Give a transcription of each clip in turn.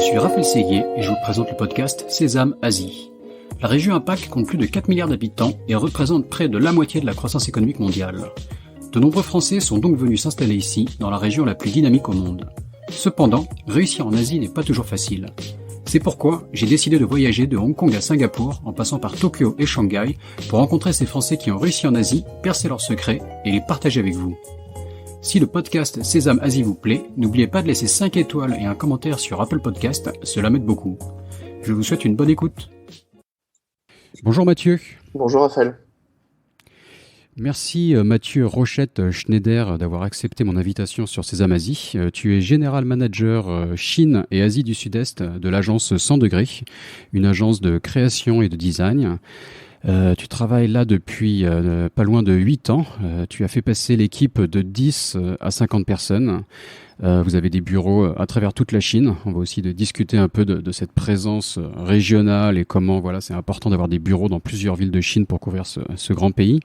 suis Raphaël Séguier et je vous présente le podcast Sésame Asie. La région APAC compte plus de 4 milliards d'habitants et représente près de la moitié de la croissance économique mondiale. De nombreux Français sont donc venus s'installer ici, dans la région la plus dynamique au monde. Cependant, réussir en Asie n'est pas toujours facile. C'est pourquoi j'ai décidé de voyager de Hong Kong à Singapour, en passant par Tokyo et Shanghai, pour rencontrer ces Français qui ont réussi en Asie, percer leurs secrets et les partager avec vous. Si le podcast Sésame Asie vous plaît, n'oubliez pas de laisser 5 étoiles et un commentaire sur Apple Podcast, cela m'aide beaucoup. Je vous souhaite une bonne écoute. Bonjour Mathieu. Bonjour Raphaël. Merci Mathieu Rochette-Schneider d'avoir accepté mon invitation sur Sésame Asie. Tu es General Manager Chine et Asie du Sud-Est de l'agence 100 degrés, une agence de création et de design. Tu travailles là depuis pas loin de 8 ans. Tu as fait passer l'équipe de 10 à 50 personnes. Vous avez des bureaux à travers toute la Chine. On va aussi discuter un peu de cette présence régionale et comment c'est important d'avoir des bureaux dans plusieurs villes de Chine pour couvrir ce grand pays.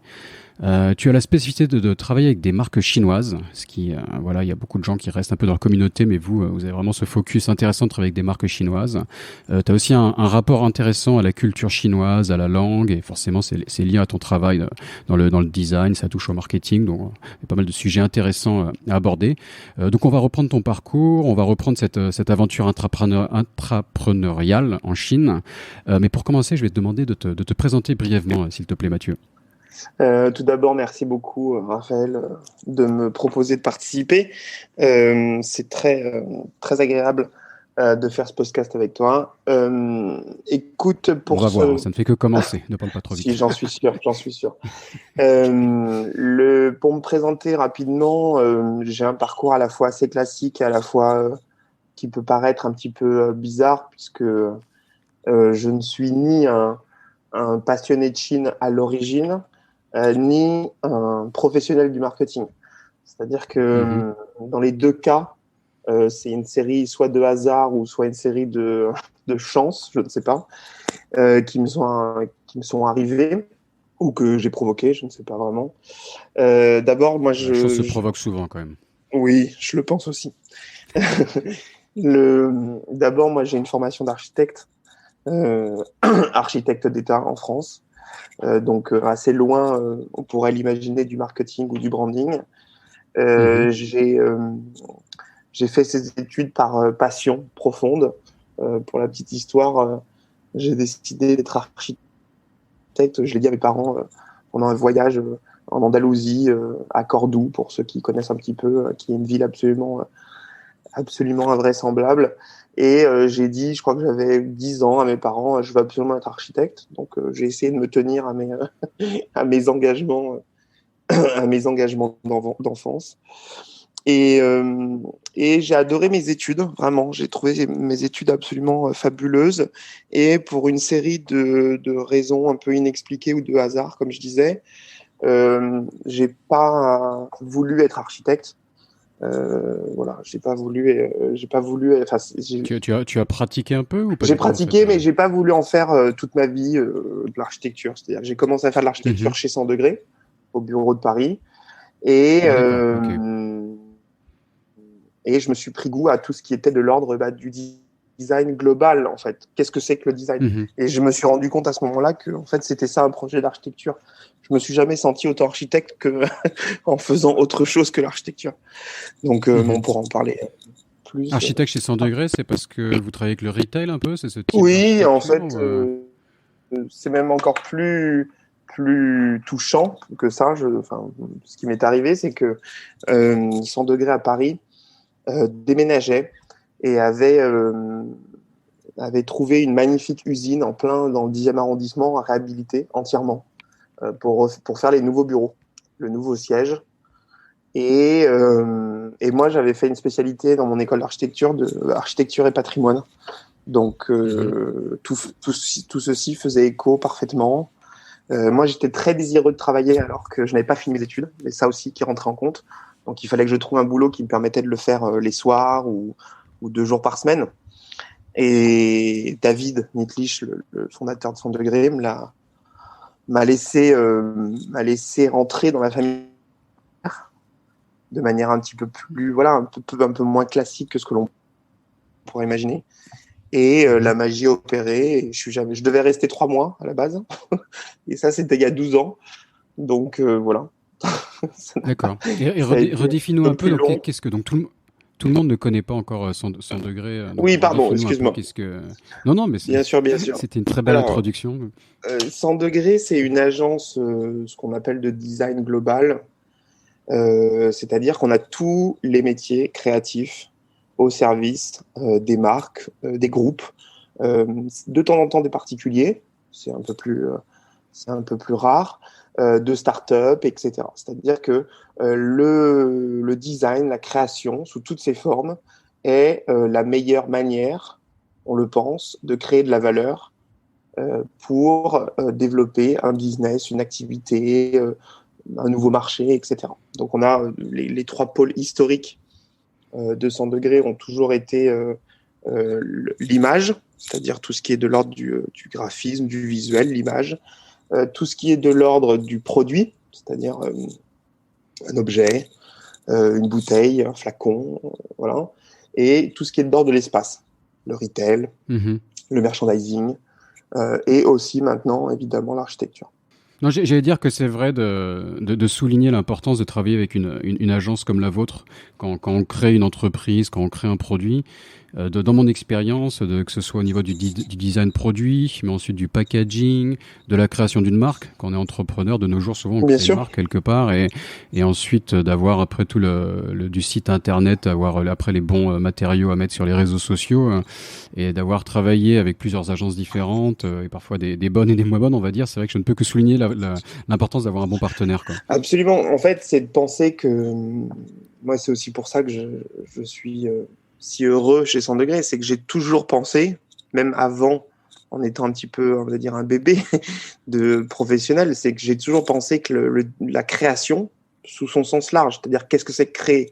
Tu as la spécificité de travailler avec des marques chinoises, ce qui, il y a beaucoup de gens qui restent un peu dans la communauté, mais vous avez vraiment ce focus intéressant de travailler avec des marques chinoises. Tu as aussi un rapport intéressant à la culture chinoise, à la langue, et forcément c'est lié à ton travail dans le design, ça touche au marketing, donc il y a pas mal de sujets intéressants à aborder. Donc on va reprendre ton parcours, on va reprendre cette aventure intrapreneuriale en Chine. Mais pour commencer, je vais te demander de te présenter brièvement, s'il te plaît Mathieu. Tout d'abord, merci beaucoup Raphaël de me proposer de participer. C'est très agréable de faire ce podcast avec toi. Écoute, on va voir, ça ne fait que commencer, ne parle pas trop vite. Si, j'en suis sûr. Pour me présenter rapidement, j'ai un parcours à la fois assez classique et à la fois qui peut paraître un petit peu bizarre, puisque je ne suis ni un passionné de Chine à l'origine, ni un professionnel du marketing. C'est-à-dire que dans les deux cas, c'est une série soit de hasard ou soit une série de chance, je ne sais pas, qui me sont arrivées ou que j'ai provoquées, je ne sais pas vraiment. D'abord, moi, La chance se provoque souvent quand même. Oui, je le pense aussi. D'abord, moi, j'ai une formation d'architecte, architecte d'État en France. Donc assez loin, on pourrait l'imaginer, du marketing ou du branding. J'ai fait ces études par passion profonde. Pour la petite histoire, j'ai décidé d'être architecte. Je l'ai dit à mes parents pendant un voyage en Andalousie, à Cordoue, pour ceux qui connaissent un petit peu, qui est une ville absolument invraisemblable. Et j'ai dit, je crois que j'avais 10 ans, à mes parents, je veux absolument être architecte. Donc j'ai essayé de me tenir à mes engagements, d'enfance. Et j'ai adoré mes études, vraiment. J'ai trouvé mes études absolument fabuleuses. Et pour une série de raisons un peu inexpliquées ou de hasard, comme je disais, j'ai pas voulu être architecte. J'ai pas voulu. Tu as pratiqué un peu ou pas? J'ai pratiqué, mais j'ai pas voulu en faire toute ma vie de l'architecture. C'est-à-dire que j'ai commencé à faire de l'architecture chez 100 degrés, au bureau de Paris, et je me suis pris goût à tout ce qui était de l'ordre du design global, en fait. Qu'est-ce que c'est que le design? Et je me suis rendu compte à ce moment-là que, en fait, c'était ça un projet d'architecture. Je me suis jamais senti autant architecte que en faisant autre chose que l'architecture. Donc, on pourra en parler plus. Architecte chez 100 degrés, c'est parce que vous travaillez avec le retail un peu, c'est ce type? Oui, en fait, c'est même encore plus touchant que ça. Ce qui m'est arrivé, c'est que 100 degrés à Paris déménageait et avait trouvé une magnifique usine en plein dans le 10e arrondissement à réhabiliter entièrement pour faire les nouveaux bureaux, le nouveau siège. Et moi, j'avais fait une spécialité dans mon école d'architecture, de architecture et patrimoine. Donc, tout ceci faisait écho parfaitement. Moi, j'étais très désireux de travailler alors que je n'avais pas fini mes études, mais ça aussi qui rentrait en compte. Donc, il fallait que je trouve un boulot qui me permettait de le faire les soirs ou 2 jours par semaine. Et David Nittlich, le fondateur de 100 degrés, m'a laissé rentrer dans la famille de manière un petit peu plus, un peu moins classique que ce que l'on pourra imaginer. Et la magie a opéré. Et je devais rester 3 mois à la base. Et ça, c'était il y a 12 ans. Donc voilà. D'accord. Et Ça a été redéfinis-nous un un peu peu, plus donc, long. qu'est-ce que donc tout le monde ne connaît pas encore 100 degrés, donc Oui, pardon, redéfinis-nous un peu excuse-moi. qu'est-ce que. Non, non, mais Bien sûr, bien sûr. c'était une très belle Alors, introduction. 100 degrés, c'est une agence, ce qu'on appelle de design global. C'est-à-dire qu'on a tous les métiers créatifs au service des marques, des groupes, de temps en temps des particuliers, c'est un peu plus rare, de start-up, etc. C'est-à-dire que le design, la création, sous toutes ses formes, est la meilleure manière, on le pense, de créer de la valeur pour développer un business, une activité, un nouveau marché, etc. Donc on a les 3 pôles historiques de 100 degrés ont toujours été l'image, c'est-à-dire tout ce qui est de l'ordre du graphisme, du visuel, l'image, tout ce qui est de l'ordre du produit, c'est-à-dire un objet, une bouteille, un flacon, voilà, et tout ce qui est de l'ordre de l'espace, le retail, Mhm. le merchandising, et aussi maintenant, évidemment, l'architecture. Non, j'allais dire que c'est vrai de souligner l'importance de travailler avec une agence comme la vôtre quand on crée une entreprise, quand on crée un produit. Dans mon expérience, que ce soit au niveau du design produit, mais ensuite du packaging, de la création d'une marque. Quand on est entrepreneur, de nos jours, souvent on Bien crée une sûr. marque quelque part et ensuite d'avoir après tout du site internet, avoir après les bons matériaux à mettre sur les réseaux sociaux et d'avoir travaillé avec plusieurs agences différentes et parfois des bonnes et des moins bonnes, on va dire. C'est vrai que je ne peux que souligner l'importance d'avoir un bon partenaire, quoi. Absolument. En fait, c'est de penser que moi, c'est aussi pour ça que je suis si heureux chez 100 degrés, c'est que j'ai toujours pensé, même avant, en étant un petit peu, on va dire, un bébé de professionnel, c'est que j'ai toujours pensé que la création, sous son sens large, c'est-à-dire qu'est-ce que c'est que créer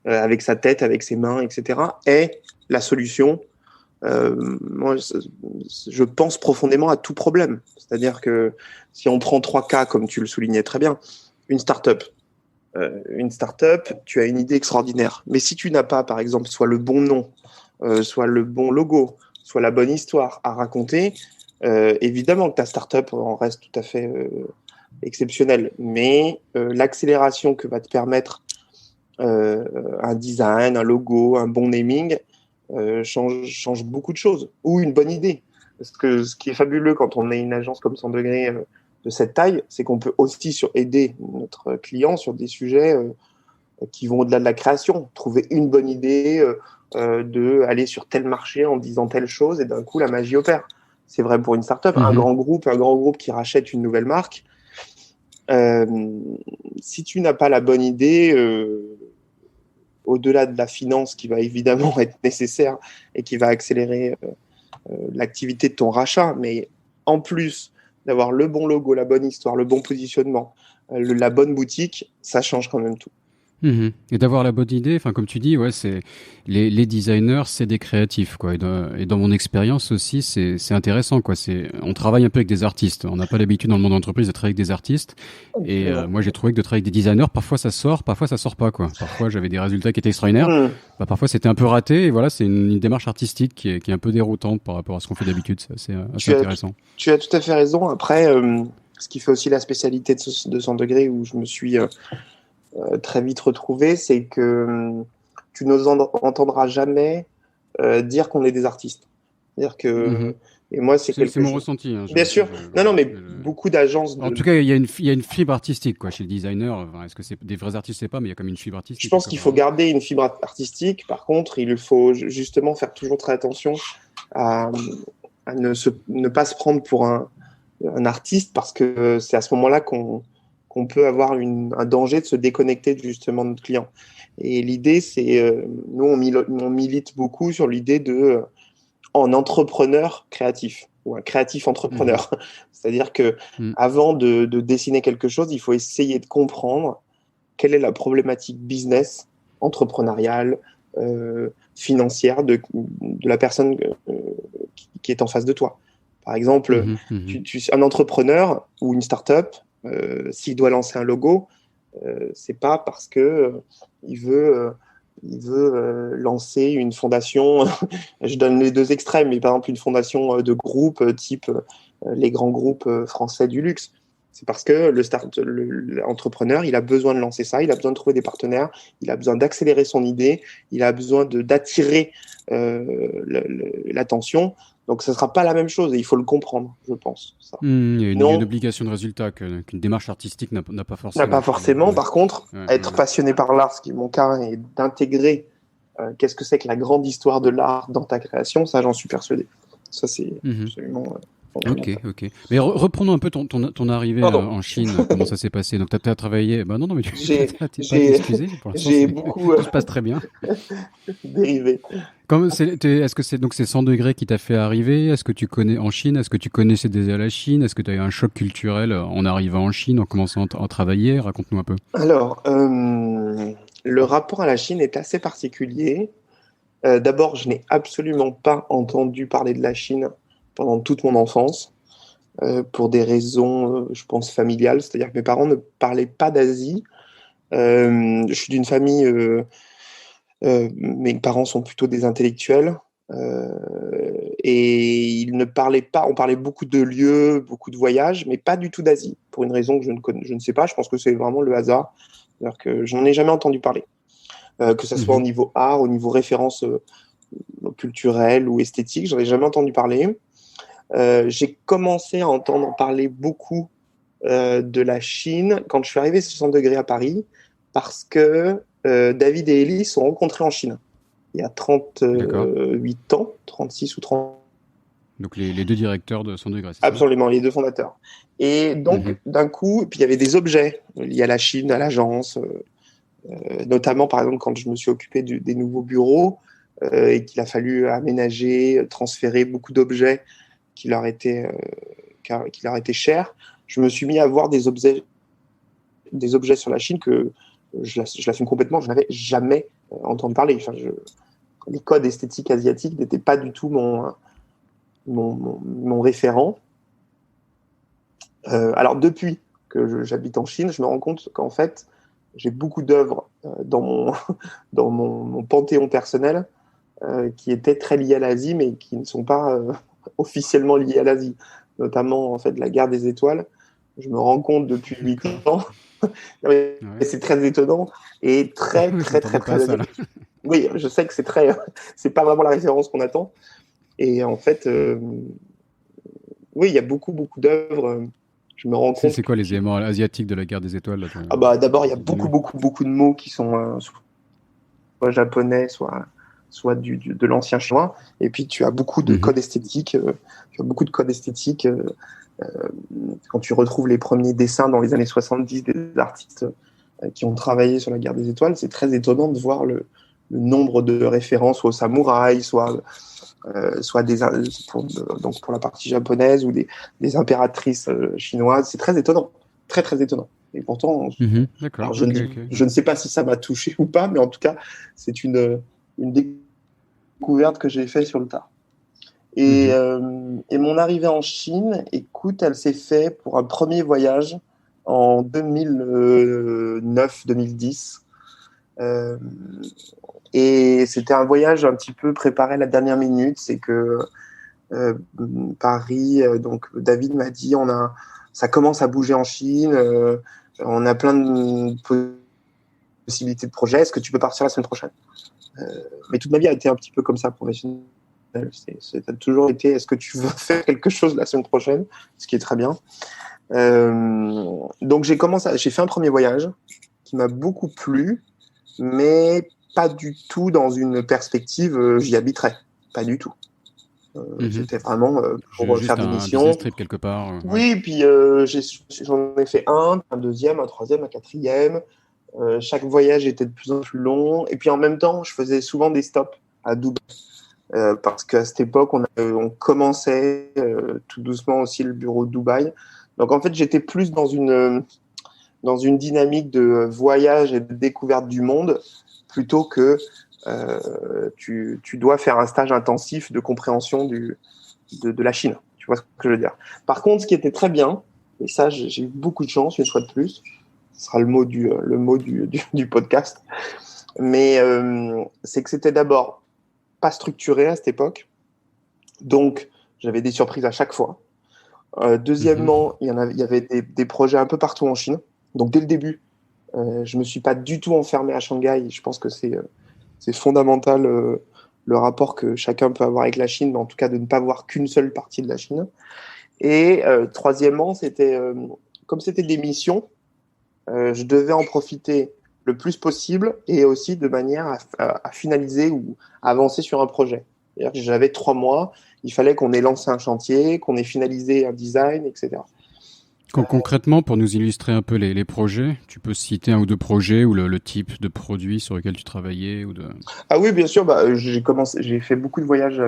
avec sa tête, avec ses mains, etc., est la solution. Moi, je pense profondément à tout problème. C'est-à-dire que si on prend 3 cas, comme tu le soulignais très bien, une start-up. Une start-up, tu as une idée extraordinaire. Mais si tu n'as pas, par exemple, soit le bon nom, soit le bon logo, soit la bonne histoire à raconter, évidemment que ta start-up en reste tout à fait exceptionnelle. Mais l'accélération que va te permettre un design, un logo, un bon naming, change beaucoup de choses. Ou une bonne idée. Parce que ce qui est fabuleux quand on est une agence comme 100 degrés de cette taille, c'est qu'on peut aussi aider notre client sur des sujets qui vont au-delà de la création. Trouver une bonne idée, de aller sur tel marché en disant telle chose, et d'un coup, la magie opère. C'est vrai pour une start-up. Un Mhm. grand groupe qui rachète une nouvelle marque, euh, si tu n'as pas la bonne idée, au-delà de la finance qui va évidemment être nécessaire et qui va accélérer l'activité de ton rachat, mais en plus d'avoir le bon logo, la bonne histoire, le bon positionnement, la bonne boutique, ça change quand même tout. Mhm. Et d'avoir la bonne idée, enfin comme tu dis, ouais, c'est les designers, c'est des créatifs, quoi. Et dans mon expérience aussi, c'est intéressant, quoi. On travaille un peu avec des artistes. On n'a pas l'habitude dans le monde d'entreprise de travailler avec des artistes. Et Absolument. moi, j'ai trouvé que de travailler avec des designers, parfois ça sort pas, quoi. Parfois, j'avais des résultats qui étaient extraordinaires. Mmh. Bah, parfois, c'était un peu raté. Et voilà, c'est une démarche artistique qui est un peu déroutante par rapport à ce qu'on fait d'habitude. C'est assez Tu as, intéressant. tu as tout à fait raison. Après, ce qui fait aussi la spécialité de 100 degrés où je me suis très vite retrouvé, c'est que tu nous entendras jamais dire qu'on est des artistes. C'est-à-dire Mhm. que, et moi, c'est C'est quelque mon chose. ressenti, hein. Bien sûr, non, Voilà. non, mais beaucoup d'agences En de. tout cas, il y a une fibre artistique, quoi, chez le designer. Enfin, est-ce que c'est des vrais artistes, je sais pas, mais il y a comme une fibre Je artistique pense quelque qu'il part, faut non? garder une fibre artistique. Par contre, il faut justement faire toujours très attention à, ne pas se prendre pour un artiste parce que c'est à ce moment-là qu'on peut avoir un danger de se déconnecter justement de notre client. Et l'idée, c'est, nous, on milite beaucoup sur l'idée en entrepreneur créatif ou un créatif Mhm. entrepreneur. C'est-à-dire que Mhm. avant de dessiner quelque chose, il faut essayer de comprendre quelle est la problématique business, entrepreneuriale, financière de la personne qui est en face de toi. Par exemple, Mhm. Mhm. un entrepreneur ou une start-up, s'il doit lancer un logo, c'est pas parce que il veut il veut lancer une fondation. Je donne les deux extrêmes, mais par exemple une fondation de groupe type les grands groupes français du luxe. C'est parce que l'entrepreneur, il a besoin de lancer ça, il a besoin de trouver des partenaires, il a besoin d'accélérer son idée, il a besoin d'attirer l'attention. Donc, ce ne sera pas la même chose et il faut le comprendre, je pense. Ça. Il y a une obligation de résultat qu'une démarche artistique n'a pas forcément. N'a pas forcément. Ouais. Par contre, être passionné par l'art, ce qui est mon cas, et d'intégrer qu'est-ce que c'est que la grande histoire de l'art dans ta création, ça, j'en suis persuadé. Ça, c'est absolument... Ok. Mais reprenons un peu ton arrivée en Chine. Comment ça s'est passé? Donc, tu as travaillé. Bah non, mais tu t'es pas excusé. Pour l'instant, tout se passe très bien. Dérivé. Est-ce que c'est 100 degrés qui t'a fait arriver? Est-ce que tu connais en Chine? Est-ce que tu connaissais déjà la Chine? Est-ce que tu as eu un choc culturel en arrivant en Chine, en commençant à travailler? Raconte-nous un peu. Alors, le rapport à la Chine est assez particulier. D'abord, je n'ai absolument pas entendu parler de la Chine pendant toute mon enfance, pour des raisons, je pense, familiales. C'est-à-dire que mes parents ne parlaient pas d'Asie. Je suis d'une famille... mes parents sont plutôt des intellectuels. Et ils ne parlaient pas... On parlait beaucoup de lieux, beaucoup de voyages, mais pas du tout d'Asie, pour une raison que je ne sais pas. Je pense que c'est vraiment le hasard. C'est-à-dire que je n'en ai jamais entendu parler. Que ce soit au niveau art, au niveau référence culturelle ou esthétique, j'en ai jamais entendu parler. J'ai commencé à entendre parler beaucoup de la Chine quand je suis arrivé sur 100 degrés à Paris, parce que David et Ellie se sont rencontrés en Chine il y a 38 ans, 36 ou 30. Donc les deux directeurs de 100 degrés, c'est Absolument, les deux fondateurs. Et donc, d'un coup, puis il y avait des objets liés à la Chine, à l'agence, notamment, par exemple, quand je me suis occupé des nouveaux bureaux et qu'il a fallu aménager, transférer beaucoup d'objets qui leur étaient chers, je me suis mis à voir des objets sur la Chine que je l'assume complètement, je n'avais jamais entendu parler. Enfin, les codes esthétiques asiatiques n'étaient pas du tout mon référent. Alors, depuis que j'habite en Chine, je me rends compte qu'en fait, j'ai beaucoup d'œuvres dans mon panthéon personnel qui étaient très liées à l'Asie, mais qui ne sont pas officiellement liées à l'Asie. Notamment, en fait, la guerre des étoiles. Je me rends compte depuis 8 ans. C'est très étonnant et très oui, je sais que c'est pas vraiment la référence qu'on attend. Et en fait, oui, il y a beaucoup d'œuvres. Je me rends compte. C'est quoi les éléments asiatiques de la guerre des étoiles là, d'abord, il y a beaucoup de mots qui sont soit japonais, soit de l'ancien chinois. Et puis, tu as beaucoup de codes esthétiques. Quand tu retrouves les premiers dessins dans les années 70 des artistes qui ont travaillé sur la guerre des étoiles, c'est très étonnant de voir le nombre de références soit aux samouraïs, soit pour la partie japonaise ou des impératrices chinoises. C'est très étonnant, très très étonnant. Et pourtant, je ne sais pas si ça m'a touché ou pas, mais en tout cas, c'est une découverte que j'ai faite sur le tard. Et mon arrivée en Chine, écoute, elle s'est faite pour un premier voyage en 2009-2010. Et c'était un voyage un petit peu préparé à la dernière minute. C'est que Paris, donc David m'a dit, ça commence à bouger en Chine, on a plein de possibilités de projets. Est-ce que tu peux partir la semaine prochaine? Mais toute ma vie a été un petit peu comme ça, professionnelle. Ça a toujours été, est-ce que tu veux faire quelque chose la semaine prochaine? Ce qui est très bien. Donc j'ai fait un premier voyage qui m'a beaucoup plu, mais pas du tout dans une perspective j'y habiterai, pas du tout. C'était vraiment pour faire des missions. Business trip quelque part. Oui, puis j'en ai fait un deuxième, un troisième, un quatrième. Chaque voyage était de plus en plus long. Et puis en même temps, je faisais souvent des stops à Dubaï. Parce qu'à cette époque, on commençait tout doucement aussi le bureau de Dubaï. Donc en fait, j'étais plus dans une dynamique de voyage et de découverte du monde, plutôt que tu dois faire un stage intensif de compréhension de la Chine. Tu vois ce que je veux dire? Par contre, ce qui était très bien, et ça, j'ai eu beaucoup de chance, une fois de plus, ce sera le mot du podcast, Mais c'est que c'était d'abord pas structuré à cette époque. Donc, j'avais des surprises à chaque fois. Deuxièmement, il y avait des projets un peu partout en Chine. Donc, dès le début, je me suis pas du tout enfermé à Shanghai. Je pense que c'est fondamental le rapport que chacun peut avoir avec la Chine, mais en tout cas de ne pas voir qu'une seule partie de la Chine. Et troisièmement, comme c'était des missions, je devais en profiter le plus possible et aussi de manière à finaliser ou à avancer sur un projet. C'est-à-dire que j'avais 3 mois, il fallait qu'on ait lancé un chantier, qu'on ait finalisé un design, etc. Concrètement, pour nous illustrer un peu les projets, tu peux citer un ou deux projets ou le type de produit sur lequel tu travaillais ou de... Ah oui, bien sûr, bah, j'ai fait beaucoup de voyages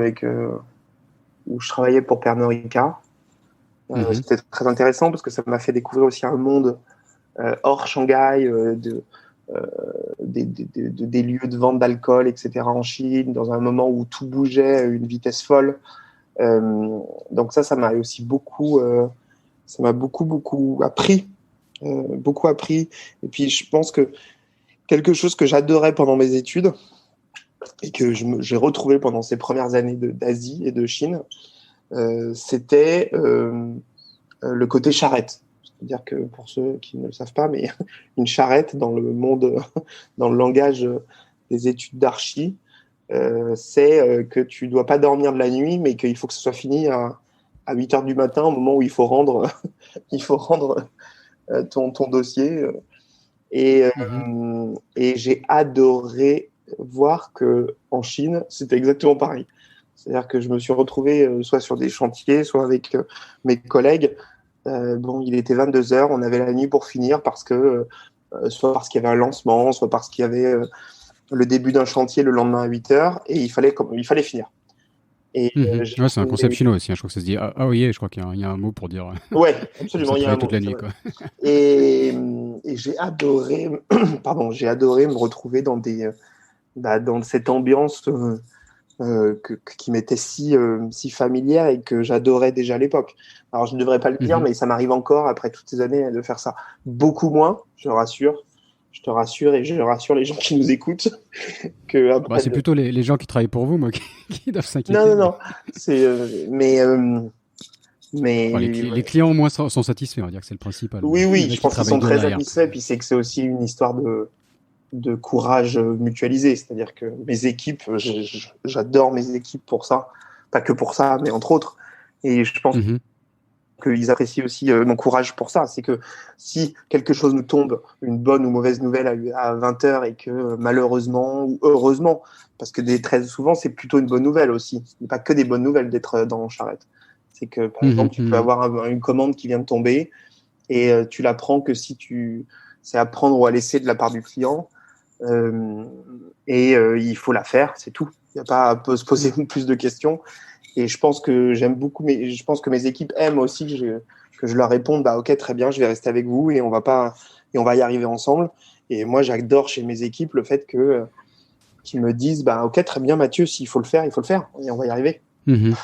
où je travaillais pour Pernod Ricard. Mhm. C'était très intéressant parce que ça m'a fait découvrir aussi un monde hors Shanghai, des lieux de vente d'alcool, etc. en Chine, dans un moment où tout bougeait à une vitesse folle. Donc ça m'a aussi ça m'a beaucoup appris, beaucoup appris. Et puis je pense que quelque chose que j'adorais pendant mes études et que j'ai retrouvé pendant ces premières années d'Asie et de Chine, c'était le côté charrette. C'est-à-dire que pour ceux qui ne le savent pas, mais une charrette dans le monde, dans le langage des études d'archi, c'est que tu dois pas dormir de la nuit, mais qu'il faut que ce soit fini à 8 heures du matin, au moment où il faut rendre, il faut rendre ton dossier. Mhm. Et j'ai adoré voir que en Chine, c'était exactement pareil. C'est-à-dire que je me suis retrouvé soit sur des chantiers, soit avec mes collègues. Bon, il était 22 heures, on avait la nuit pour finir parce que soit parce qu'il y avait un lancement, soit parce qu'il y avait le début d'un chantier le lendemain à 8 heures et il fallait finir. Et Mhm. Ouais, c'est un concept chinois aussi, hein. Je crois que ça se dit ah oui, je crois qu'il y a un mot pour dire ouais, comme ça absolument, il y a un travailler toute mot, la c'est nuit, vrai. quoi. Et, et j'ai adoré, pardon, j'ai adoré me retrouver dans cette ambiance qui m'était si familière et que j'adorais déjà à l'époque. Alors, je ne devrais pas le dire, Mhm. mais ça m'arrive encore, après toutes ces années, de faire ça. Beaucoup moins, je rassure. Je te rassure et je rassure les gens qui nous écoutent que Bah, après c'est plutôt les gens qui travaillent pour vous, moi, qui doivent Non, non, s'inquiéter. Mais... non. C'est, Enfin, les ouais. clients, au moins, sont satisfaits, on va dire que c'est le principal. Mais Oui, il y oui, en a je qui pense qu'ils travaillent sont dur très derrière. satisfaits. Puis c'est que c'est aussi une histoire de courage mutualisé. C'est-à-dire que mes équipes, j'adore mes équipes pour ça. Pas que pour ça, mais entre autres. Et je pense Mhm. qu'ils apprécient aussi mon courage pour ça. C'est que si quelque chose nous tombe, une bonne ou mauvaise nouvelle à 20 heures et que malheureusement ou heureusement, parce que très souvent c'est plutôt une bonne nouvelle aussi. Ce n'est pas que des bonnes nouvelles d'être dans Charrette. C'est que par Mhm. exemple tu peux Mhm. avoir une commande qui vient de tomber et tu la prends que si c'est à prendre ou à laisser de la part du client il faut la faire, c'est tout. Il n'y a pas à se poser plus de questions. Et je pense que j'aime beaucoup, mais je pense que mes équipes aiment aussi que je leur réponde, bah ok, très bien, je vais rester avec vous et on va y arriver ensemble. Et moi, j'adore chez mes équipes le fait qu'ils me disent, bah ok, très bien, Mathieu, s'il faut le faire, il faut le faire et on va y arriver. Mhm.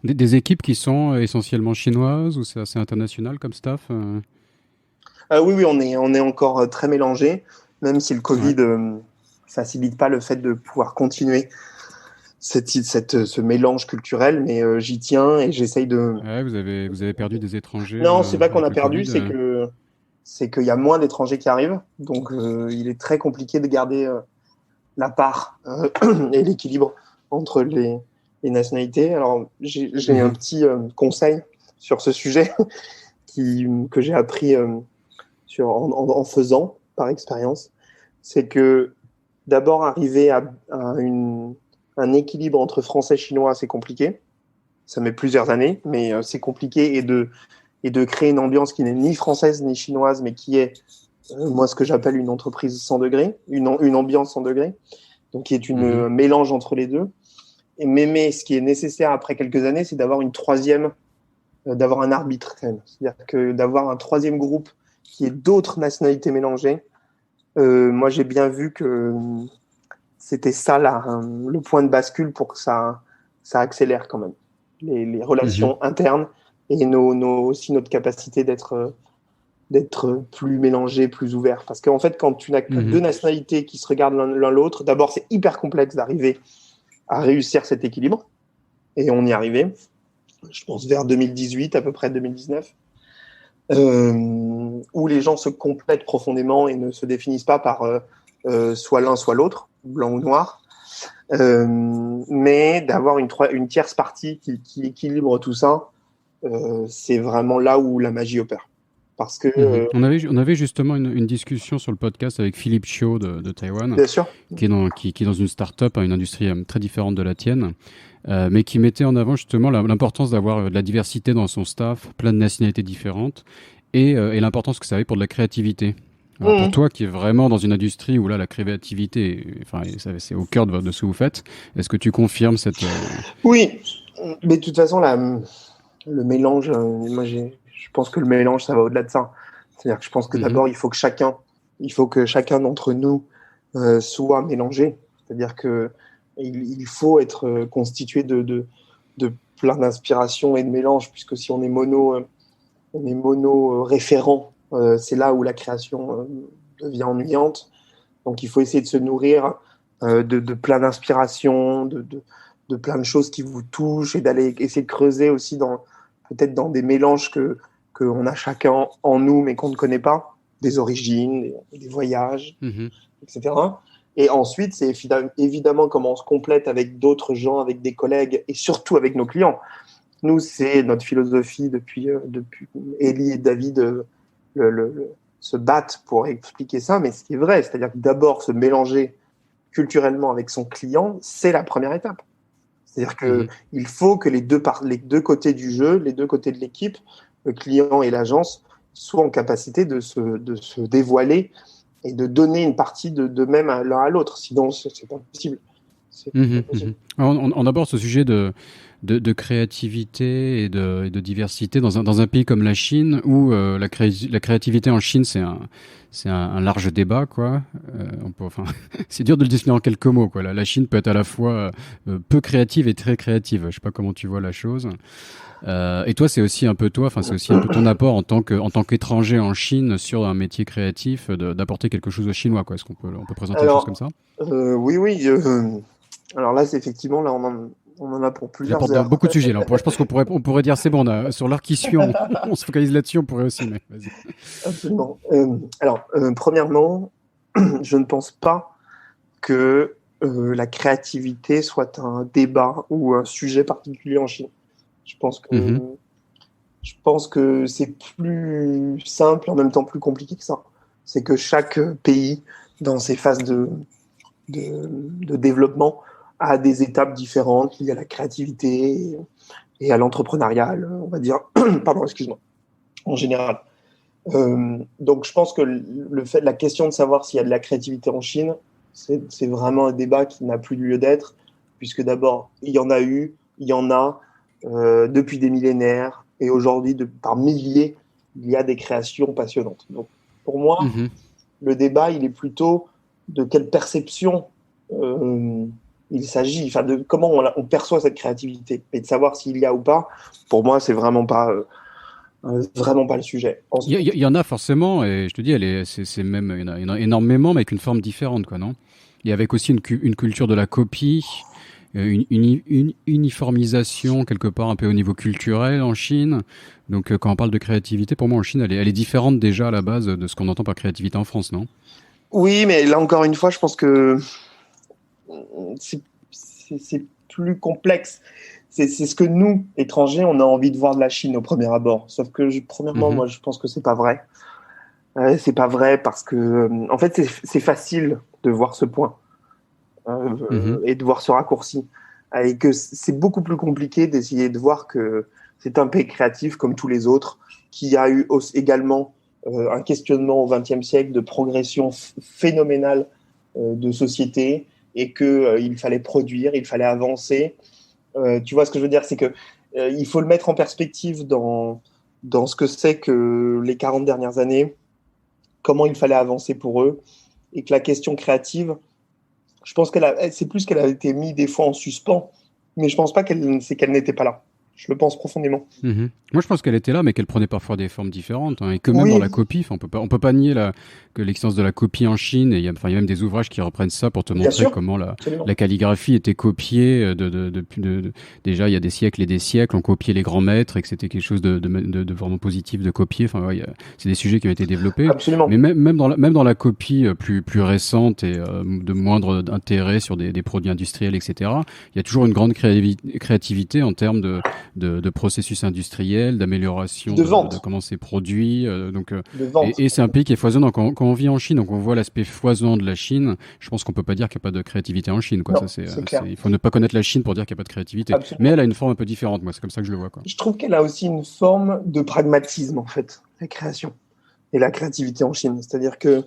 Des équipes qui sont essentiellement chinoises ou c'est assez international comme staff Oui, oui, on est encore très mélangés, même si le Ouais. Covid facilite pas le fait de pouvoir continuer ce mélange culturel, mais j'y tiens et j'essaye de. Ouais, vous avez perdu des étrangers Non, c'est pas qu'on avec a le perdu, Covid. c'est qu'il y a moins d'étrangers qui arrivent, donc il est très compliqué de garder la part et l'équilibre entre les nationalités. Alors j'ai un Mhm. petit conseil sur ce sujet que j'ai appris en faisant par expérience, c'est que d'abord arriver à un équilibre entre français et chinois, c'est compliqué. Ça met plusieurs années, mais c'est compliqué et de créer une ambiance qui n'est ni française ni chinoise, mais qui est, moi, ce que j'appelle une entreprise 100 degrés, une ambiance 100 degrés, donc qui est Mhm. un mélange entre les deux. Mais ce qui est nécessaire après quelques années, c'est d'avoir une troisième, d'avoir un arbitre quand même. C'est-à-dire que d'avoir un troisième groupe qui est d'autres nationalités mélangées. Moi, j'ai bien vu que c'était ça là, le point de bascule pour que ça accélère quand même les Mhm. relations internes et aussi notre capacité d'être plus mélangé, plus ouvert. Parce qu'en fait, quand tu n'as que deux nationalités qui se regardent l'un l'autre, d'abord, c'est hyper complexe d'arriver à réussir cet équilibre. Et on y arrivait, je pense, vers 2018, à peu près 2019, où les gens se complètent profondément et ne se définissent pas par soit l'un, soit l'autre, blanc ou noir. Mais d'avoir une tierce partie qui équilibre tout ça, c'est vraiment là où la magie opère. Parce que, On avait justement une discussion sur le podcast avec Philippe Chiu de Taïwan, bien sûr, qui est dans une start-up, une industrie très différente de la tienne, mais qui mettait en avant justement l'importance d'avoir de la diversité dans son staff, plein de nationalités différentes, et l'importance que ça avait pour de la créativité. Alors pour toi qui est vraiment dans une industrie où là la créativité, c'est au cœur de ce que vous faites, est-ce que tu confirmes cette... Oui, mais de toute façon, le mélange, moi je pense que le mélange, ça va au-delà de ça. C'est-à-dire que je pense que d'abord, il faut que chacun d'entre nous soit mélangé. C'est-à-dire que il faut être constitué de plein d'inspirations et de mélanges, puisque si on est mono référent, c'est là où la création devient ennuyante. Donc il faut essayer de se nourrir de plein d'inspirations, de plein de choses qui vous touchent et d'aller essayer de creuser aussi peut-être dans des mélanges qu'on a chacun en nous mais qu'on ne connaît pas, des origines, des voyages, etc. Et ensuite, c'est évidemment comment on se complète avec d'autres gens, avec des collègues et surtout avec nos clients. Nous, c'est notre philosophie depuis Elie et David se battent pour expliquer ça, mais ce qui est vrai, c'est-à-dire que d'abord se mélanger culturellement avec son client, c'est la première étape. C'est-à-dire qu'il faut que les deux côtés du jeu, les deux côtés de l'équipe, le client et l'agence, soient en capacité de se dévoiler et de donner une partie d'eux-mêmes l'un à l'autre. Sinon, c'est pas possible. On aborde ce sujet de créativité et de diversité dans un pays comme la Chine où la créativité en Chine c'est un large débat quoi. C'est dur de le définir en quelques mots quoi. La Chine peut être à la fois peu créative et très créative. Je sais pas comment tu vois la chose. Et toi, c'est aussi un peu ton apport en tant qu'étranger en Chine sur un métier créatif d'apporter quelque chose aux Chinois quoi. Est-ce on peut présenter les choses comme ça? Oui. Alors là, c'est effectivement, là, on en a pour plusieurs heures. Beaucoup de sujets. Là. Je pense on pourrait dire, c'est bon, sur l'heure qui suit, on se focalise là-dessus, on pourrait aussi. Mais vas-y. Absolument. Premièrement, je ne pense pas que la créativité soit un débat ou un sujet particulier en Chine. Je pense que c'est plus simple, en même temps plus compliqué que ça. C'est que chaque pays, dans ses phases de développement, a des étapes différentes liées à la créativité et à l'entrepreneuriat, on va dire, pardon, excuse-moi, en général. Donc, je pense que la question de savoir s'il y a de la créativité en Chine, c'est vraiment un débat qui n'a plus lieu d'être, puisque d'abord, il y en a eu, il y en a depuis des millénaires, et aujourd'hui, par milliers, il y a des créations passionnantes. Donc, pour moi, le débat, il est plutôt de quelle perception il s'agit, de comment on perçoit cette créativité, et de savoir s'il y a ou pas. Pour moi, c'est vraiment pas le sujet. Il y en a forcément, et je te dis, c'est même, il y en a énormément, mais avec une forme différente, quoi, non? Et avec aussi une culture de la copie, une uniformisation quelque part un peu au niveau culturel en Chine. Donc, quand on parle de créativité, pour moi, en Chine, elle est différente déjà à la base de ce qu'on entend par créativité en France, non? Oui, mais là encore une fois, je pense que c'est plus complexe. C'est ce que nous, étrangers, on a envie de voir de la Chine au premier abord. Sauf que, premièrement, moi, je pense que c'est pas vrai. C'est pas vrai parce que, en fait, c'est facile de voir ce point et de voir ce raccourci. Et que c'est beaucoup plus compliqué d'essayer de voir que c'est un pays créatif comme tous les autres, qui a eu également un questionnement au XXe siècle de progression phénoménale de société et qu'il fallait produire, il fallait avancer. Tu vois ce que je veux dire, c'est que il faut le mettre en perspective dans ce que c'est que les 40 dernières années, comment il fallait avancer pour eux, et que la question créative, je pense c'est plus qu'elle a été mise des fois en suspens, mais je pense pas qu'elle n'était pas là. Je le pense profondément. Moi, je pense qu'elle était là, mais qu'elle prenait parfois des formes différentes, hein, et que même dans Oui, la copie, on peut pas nier que l'existence de la copie en Chine. Et il y a même des ouvrages qui reprennent ça pour te bien montrer sûr, comment absolument. la calligraphie était copiée déjà il y a des siècles et des siècles. On copiait les grands maîtres et que c'était quelque chose de vraiment positif de copier. Enfin, ouais, c'est des sujets qui ont été développés. Mais Absolument. même dans la copie plus récente et de moindre intérêt sur des produits industriels, etc. Il y a toujours une grande créativité en termes de processus industriels, d'amélioration De de vente. comment c'est produit. De vente. Et c'est un pays qui est foisonnant. Quand on vit en Chine, donc on voit l'aspect foisonnant de la Chine, je pense qu'on peut pas dire qu'il n'y a pas de créativité en Chine, quoi. Non, c'est clair. Il faut ne pas connaître la Chine pour dire qu'il n'y a pas de créativité. Mais Absolument. elle a une forme un peu différente, moi, c'est comme ça que je le vois, quoi. Je trouve qu'elle a aussi une forme de pragmatisme, en fait, la création et la créativité en Chine. C'est-à-dire que,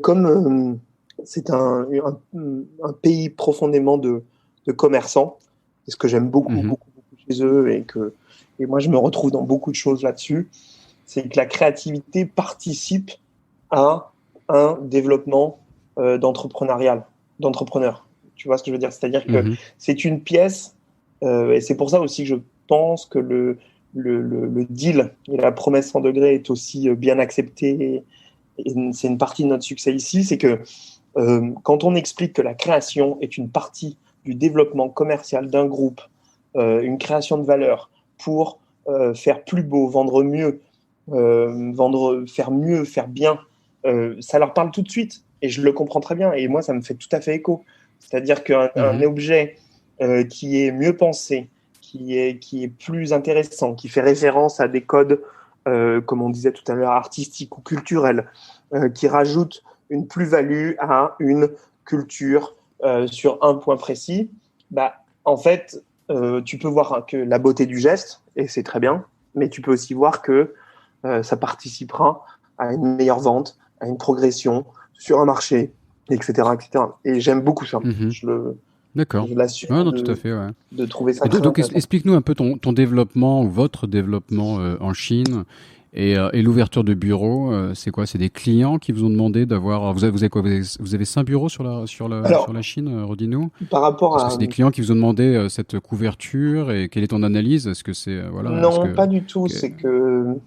comme c'est un pays profondément de commerçants, c'est ce que j'aime beaucoup, Mhm. beaucoup, beaucoup chez eux, et moi, je me retrouve dans beaucoup de choses là-dessus, c'est que la créativité participe à un développement d'entrepreneur. Tu vois ce que je veux dire? C'est-à-dire que Mhm. c'est une pièce, et c'est pour ça aussi que je pense que le deal et la promesse 100 degrés est aussi bien accepté, et c'est une partie de notre succès ici, c'est que quand on explique que la création est une partie du développement commercial d'un groupe, une création de valeur pour faire plus beau, vendre mieux, faire mieux, faire bien, ça leur parle tout de suite. Et je le comprends très bien. Et moi, ça me fait tout à fait écho. C'est-à-dire qu'un Mhm. objet qui est mieux pensé, qui est plus intéressant, qui fait référence à des codes, comme on disait tout à l'heure, artistiques ou culturels, qui rajoute une plus-value à une culture sur un point précis, bah, en fait, tu peux voir que la beauté du geste, et c'est très bien, mais tu peux aussi voir que ça participera à une meilleure vente, à une progression sur un marché, etc. etc. Et j'aime beaucoup ça. Mhm. Je D'accord. Ouais, l'assume non, tout à fait, ouais. de trouver ça Et très intéressant. explique-nous un peu ton développement ou votre développement en Chine et l'ouverture de bureaux. C'est quoi? C'est des clients qui vous ont demandé d'avoir. Vous avez quoi? Vous avez 5 bureaux sur Alors, la Chine, redis-nous. par rapport Est-ce que à... c'est des clients qui vous ont demandé cette couverture et quelle est ton analyse? Est-ce que c'est voilà, est-ce Non, que pas du tout. que- C'est que,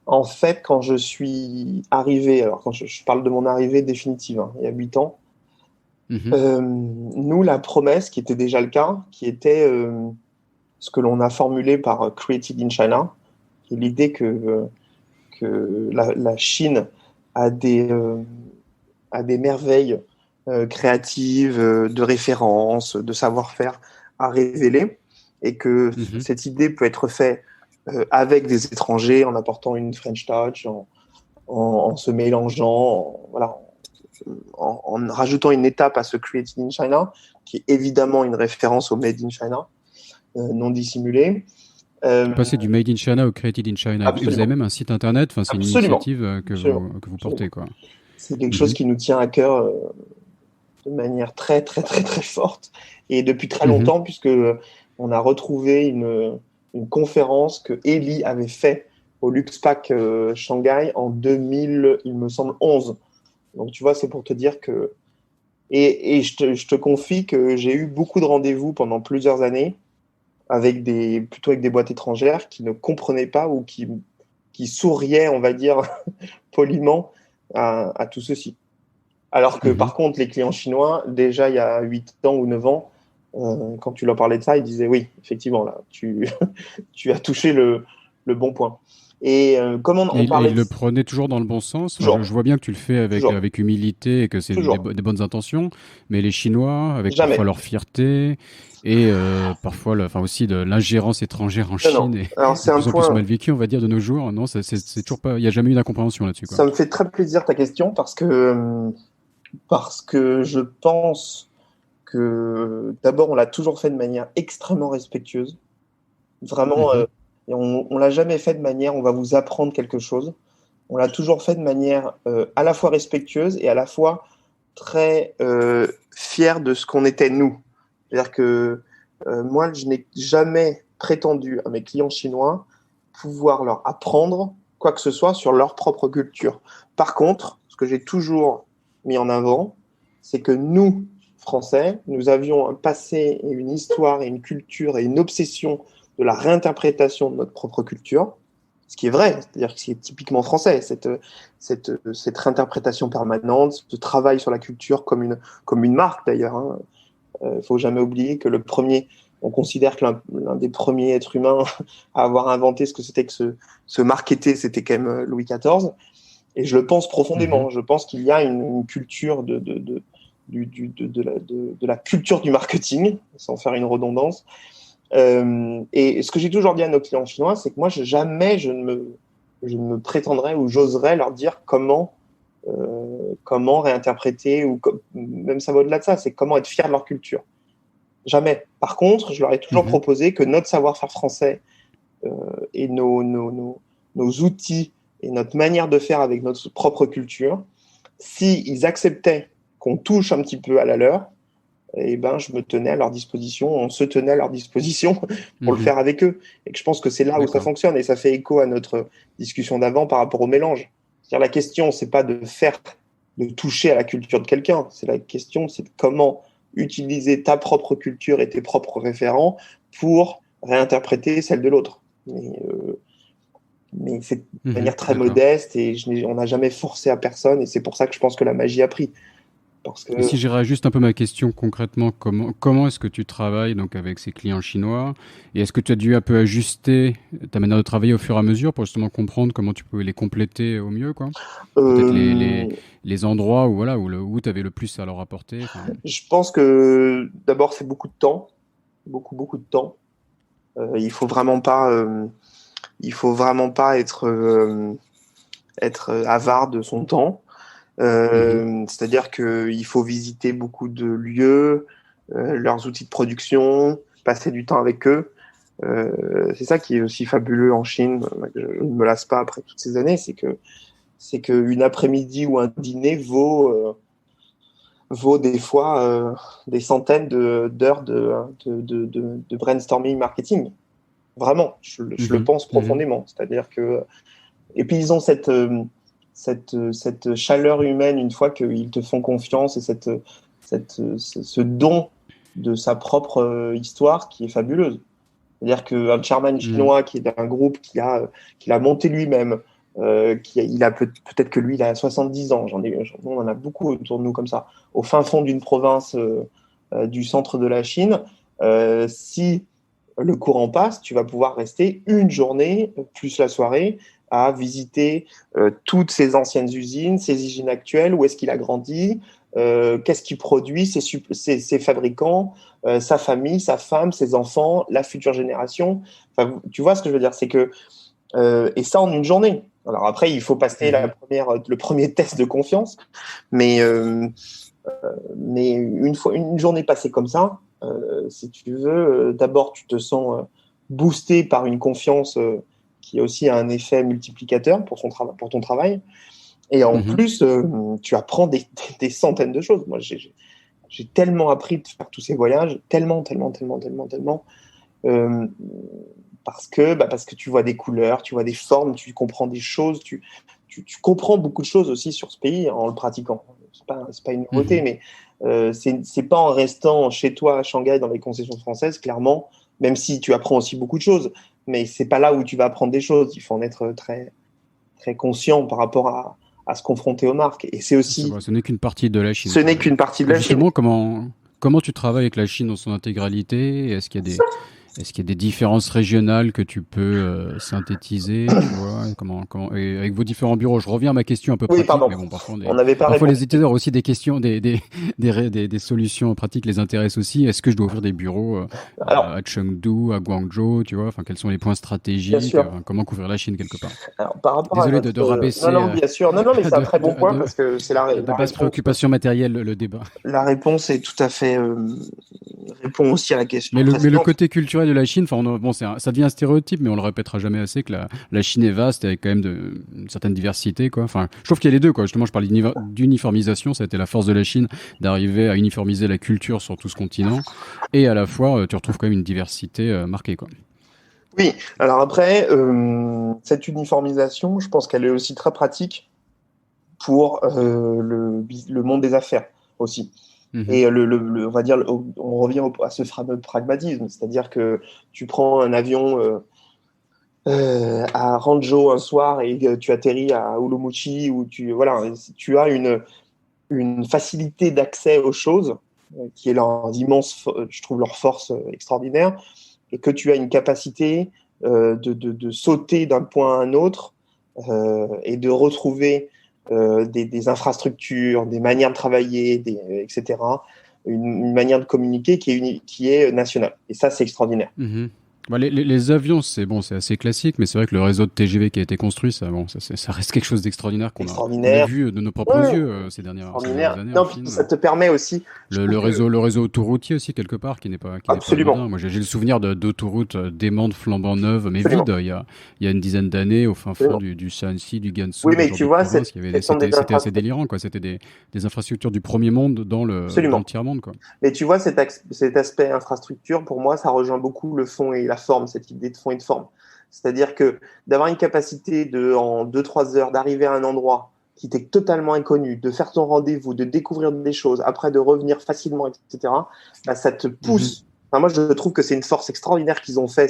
en fait, quand je suis arrivé, alors quand je parle de mon arrivée définitive, hein, il y a 8 ans, Mhm, nous, la promesse, qui était déjà le cas, qui était ce que l'on a formulé par Created in China, qui est l'idée que la Chine a a des merveilles créatives, de référence, de savoir-faire à révéler, et que mhm. cette idée peut être faite avec des étrangers, en apportant une French touch, en se mélangeant, voilà, en rajoutant une étape à ce Created in China, qui est évidemment une référence au Made in China, non dissimulé. Passer du Made in China au Created in China. Et vous avez Absolument, même un site internet. Enfin, c'est une absolument, initiative absolument, que vous absolument. portez, quoi. C'est quelque chose Mhm, qui nous tient à cœur de manière très, très, très, très forte. Et depuis très mhm, longtemps, puisque on a retrouvé une conférence que Eli avait fait au Luxpack Shanghai en 2000, il me semble, 11. Donc, tu vois, c'est pour te dire que... Et je te confie que j'ai eu beaucoup de rendez-vous pendant plusieurs années plutôt avec des boîtes étrangères qui ne comprenaient pas ou qui souriaient, on va dire, poliment à tout ceci. Alors que mhm. par contre, les clients chinois, déjà il y a 8 ans ou 9 ans, quand tu leur parlais de ça, ils disaient oui, effectivement, là, tu as touché le bon point. Et comme Et on et parlait il de... le prenait toujours dans le bon sens. Enfin, Toujours, je vois bien que tu le fais toujours, avec humilité et que c'est toujours, des bonnes intentions. Mais les Chinois, avec parfois jamais. leur fierté et parfois enfin aussi de l'ingérence étrangère en Non, non. Chine est Alors de c'est un plus en plus point, mal vécu, on va dire, de nos jours. Non, c'est toujours pas. Il y a jamais eu d'incompréhension là-dessus, quoi. ça me fait très plaisir ta question parce que je pense que d'abord on l'a toujours fait de manière extrêmement respectueuse. Vraiment, Mhm, et on l'a jamais fait de manière on va vous apprendre quelque chose. On l'a toujours fait de manière à la fois respectueuse et à la fois très fière de ce qu'on était nous. C'est-à-dire que moi, je n'ai jamais prétendu à mes clients chinois pouvoir leur apprendre quoi que ce soit sur leur propre culture. Par contre, ce que j'ai toujours mis en avant, c'est que nous, Français, nous avions un passé et une histoire et une culture et une obsession de la réinterprétation de notre propre culture, ce qui est vrai, c'est-à-dire que c'est typiquement français, cette réinterprétation permanente, ce travail sur la culture comme une marque d'ailleurs. Hein. Faut jamais oublier que on considère que l'un des premiers êtres humains à avoir inventé ce que c'était que se marketer, c'était quand même Louis XIV. Et je le pense profondément. Je pense qu'il y a une culture de la culture du marketing, sans faire une redondance. Et ce que j'ai toujours dit à nos clients chinois, c'est que moi, jamais je ne me prétendrai ou j'oserais leur dire comment réinterpréter, ou même ça va au-delà de ça, c'est comment être fier de leur culture. Jamais. Par contre, je leur ai toujours proposé que notre savoir-faire français et nos outils et notre manière de faire avec notre propre culture, s'ils acceptaient qu'on touche un petit peu à la leur, eh ben, je me tenais à leur disposition, on se tenait à leur disposition pour le faire avec eux. Et que je pense que c'est là où ça fonctionne, et ça fait écho à notre discussion d'avant par rapport au mélange. C'est-à-dire, la question, c'est pas de toucher à la culture de quelqu'un, la question, c'est de comment utiliser ta propre culture et tes propres référents pour réinterpréter celle de l'autre. Mais c'est de manière très modeste, et on n'a jamais forcé à personne, et c'est pour ça que je pense que la magie a pris. Et si je réajuste un peu ma question concrètement, comment est-ce que tu travailles donc avec ces clients chinois, et est-ce que tu as dû un peu ajuster ta manière de travailler au fur et à mesure pour justement comprendre comment tu pouvais les compléter au mieux, quoi? Peut-être les endroits où tu avais le plus à leur apporter. Je pense que d'abord c'est beaucoup de temps, beaucoup de temps. Il faut vraiment pas être avare de son temps. C'est-à-dire qu'il faut visiter beaucoup de lieux, leurs outils de production, passer du temps avec eux. C'est ça qui est aussi fabuleux en Chine, je ne me lasse pas après toutes ces années, c'est qu'une après-midi ou un dîner vaut des fois des centaines d'heures de brainstorming marketing. Vraiment, je le pense profondément. C'est-à-dire que... Et puis ils ont cette chaleur humaine une fois qu'ils te font confiance, et ce don de sa propre histoire qui est fabuleuse. C'est-à-dire qu'un chairman chinois qui est d'un groupe qu'il a monté lui-même, il a peut-être que lui, il a 70 ans, on en a beaucoup autour de nous comme ça, au fin fond d'une province du centre de la Chine, si le courant passe, tu vas pouvoir rester une journée, plus la soirée, à visiter toutes ces anciennes usines, ses usines actuelles, où est-ce qu'il a grandi, qu'est-ce qu'il produit, ses fabricants, sa famille, sa femme, ses enfants, la future génération. Enfin, tu vois ce que je veux dire, c'est que et ça en une journée. Alors après, il faut passer le premier test de confiance, mais une journée passée comme ça, si tu veux, d'abord tu te sens boosté par une confiance qui a aussi un effet multiplicateur pour ton travail. Et en plus, tu apprends des centaines de choses. Moi, j'ai tellement appris de faire tous ces voyages, tellement, parce que tu vois des couleurs, tu vois des formes, tu comprends des choses, tu comprends beaucoup de choses aussi sur ce pays en le pratiquant. C'est pas une nouveauté, mais c'est pas en restant chez toi à Shanghai dans les concessions françaises, clairement, même si tu apprends aussi beaucoup de choses, mais c'est pas là où tu vas apprendre des choses. Il faut en être très, très conscient par rapport à se confronter aux marques. Et c'est aussi... Ce n'est qu'une partie de la Chine. Ce n'est qu'une partie de la Chine. Justement, comment tu travailles avec la Chine dans son intégralité? Est-ce qu'il y a des différences régionales que tu peux synthétiser, tu vois, et avec vos différents bureaux? Je reviens à ma question un peu pratique, pardon. Mais bon, parfois les éditeurs ont aussi des questions, des solutions pratiques les intéressent aussi. Est-ce que je dois ouvrir des bureaux à Chengdu, à Guangzhou, tu vois? Enfin, quels sont les points stratégiques? Comment couvrir la Chine quelque part? Alors, par rapport Désolé de rabaisser. Non, bien sûr. Non, mais c'est un très bon point parce que c'est la base préoccupation matérielle, le débat. La réponse est tout à fait répond aussi à la question. Mais le côté culturel de la Chine, ça devient un stéréotype, mais on le répétera jamais assez que la Chine est vaste avec quand même une certaine diversité, quoi. Enfin, je trouve qu'il y a les deux, quoi. Justement, je parle d'uniformisation, ça a été la force de la Chine d'arriver à uniformiser la culture sur tout ce continent, et à la fois, tu retrouves quand même une diversité marquée, quoi. Oui. Alors après, cette uniformisation, je pense qu'elle est aussi très pratique pour le monde des affaires aussi. Mhm. Et on va dire, on revient à ce fameux pragmatisme, c'est-à-dire que tu prends un avion à Ranjo un soir et tu atterris à Urumqi où tu as une facilité d'accès aux choses qui est je trouve leur force extraordinaire, et que tu as une capacité de sauter d'un point à un autre et de retrouver des infrastructures, des manières de travailler, etc. Une manière de communiquer qui est nationale. Et ça, c'est extraordinaire. Mhm. Bah, les avions, c'est bon, c'est assez classique, mais c'est vrai que le réseau de TGV qui a été construit, ça, bon, ça reste quelque chose d'extraordinaire qu'on a Extraordinaire. vu de nos propres Ouais, yeux ces dernières extraordinaire. années en Non, puis ça Chine. te permet aussi, je trouve que Le réseau autoroutier aussi quelque part qui n'est pas absolument, anodin. Moi j'ai le souvenir d'autoroutes démentes flambant neuves mais absolument, vides il y a une dizaine d'années au fin fond absolument. du Shaanxi, du Gansu, Oui, des mais genres tu de vois, provinces, il y avait ce sont des c'était assez infrastructures. délirant quoi. C'était des infrastructures du premier monde dans le Absolument. tiers monde quoi. Mais tu vois, cet aspect infrastructure, pour moi, ça rejoint beaucoup le fond et la forme, cette idée de fond et de forme. C'est-à-dire que d'avoir une capacité en 2-3 heures, d'arriver à un endroit qui t'est totalement inconnu, de faire ton rendez-vous, de découvrir des choses, après de revenir facilement, etc., bah, ça te Mhm. pousse. Enfin, moi, je trouve que c'est une force extraordinaire qu'ils ont fait,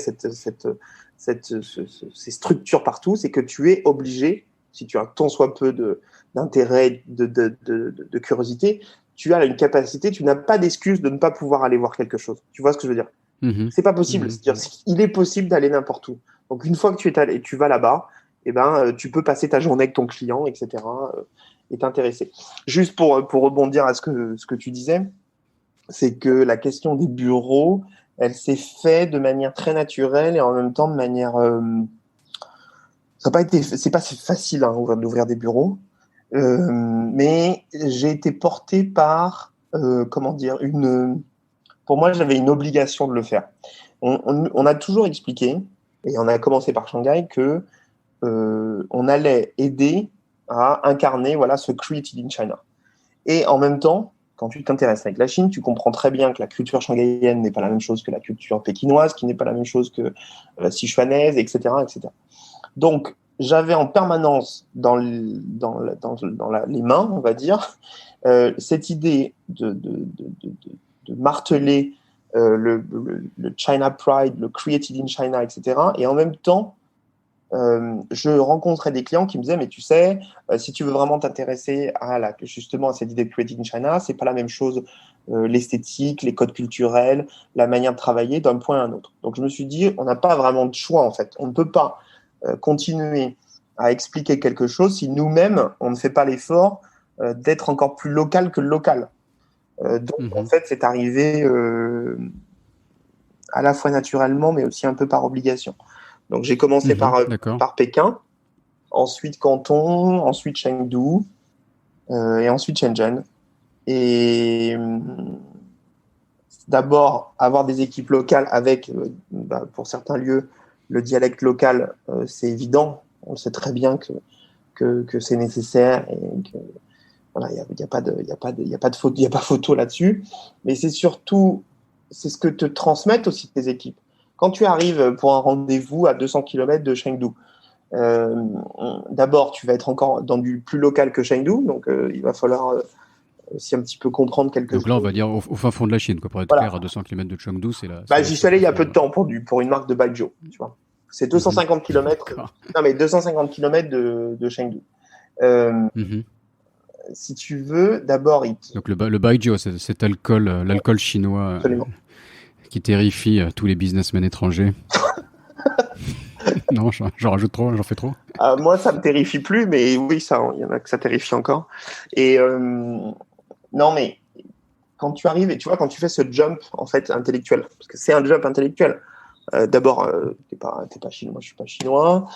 ces structures partout, c'est que tu es obligé, si tu as tant soit peu d'intérêt, de curiosité, tu as une capacité, tu n'as pas d'excuse de ne pas pouvoir aller voir quelque chose. Tu vois ce que je veux dire? Mhm. C'est pas possible. Mhm. C'est-à-dire, il est possible d'aller n'importe où. Donc, une fois que tu vas là-bas, eh ben, tu peux passer ta journée avec ton client, etc., et t'intéresser. Juste pour rebondir à ce que tu disais, c'est que la question des bureaux, elle s'est faite de manière très naturelle et en même temps de manière. Ça n'a pas été, c'est pas facile hein, d'ouvrir des bureaux, mais j'ai été porté par, comment dire, pour moi, j'avais une obligation de le faire. On a toujours expliqué, et on a commencé par Shanghai, que on allait aider à incarner voilà, ce Created in China. Et en même temps, quand tu t'intéresses avec la Chine, tu comprends très bien que la culture shanghaïenne n'est pas la même chose que la culture pékinoise, qui n'est pas la même chose que la sichuanaise, etc., etc. Donc, j'avais en permanence les mains, on va dire, cette idée de marteler le China Pride, le Created in China, etc. Et en même temps, je rencontrais des clients qui me disaient, mais tu sais, si tu veux vraiment t'intéresser justement à cette idée de Created in China, c'est pas la même chose, l'esthétique, les codes culturels, la manière de travailler d'un point à un autre. Donc je me suis dit, on n'a pas vraiment de choix en fait. On ne peut pas continuer à expliquer quelque chose si nous-mêmes, on ne fait pas l'effort d'être encore plus local que le local. Donc en Mhm. fait, c'est arrivé à la fois naturellement, mais aussi un peu par obligation. Donc j'ai commencé Mhm. D'accord. par Pékin, ensuite Canton, ensuite Chengdu et ensuite Shenzhen. Et d'abord, avoir des équipes locales avec, pour certains lieux, le dialecte local, c'est évident. On sait très bien que c'est nécessaire et que voilà, il y a pas de, il y a pas de, il y a pas de faute, il y a pas photo là-dessus. Mais c'est surtout, c'est ce que te transmettent aussi tes équipes. Quand tu arrives pour un rendez-vous à 200 km de Chengdu, euh, d'abord, tu vas être encore dans du plus local que Chengdu, donc il va falloir aussi un petit peu comprendre quelques Donc là on choses. va dire au fin fond de la Chine quoi pour être clair à Voilà. 200 km de Chengdu Bah, j'y c'est suis allé plus il y a peu de fond. temps pour une marque de baijiu, tu vois. C'est Mhm. 250 km. D'accord. Non, mais 250 km de Chengdu. Euh, Mhm. si tu veux, d'abord, Donc le baijiu, c'est cet alcool, l'alcool chinois absolument. qui terrifie tous les businessmen étrangers. Non, j'en rajoute trop, j'en fais trop. Moi, ça me terrifie plus, mais oui, ça, il y en a que ça terrifie encore. Et non, mais quand tu arrives et tu vois, quand tu fais ce jump en fait intellectuel, parce que c'est un jump intellectuel. D'abord, t'es pas chinois, moi je suis pas chinois,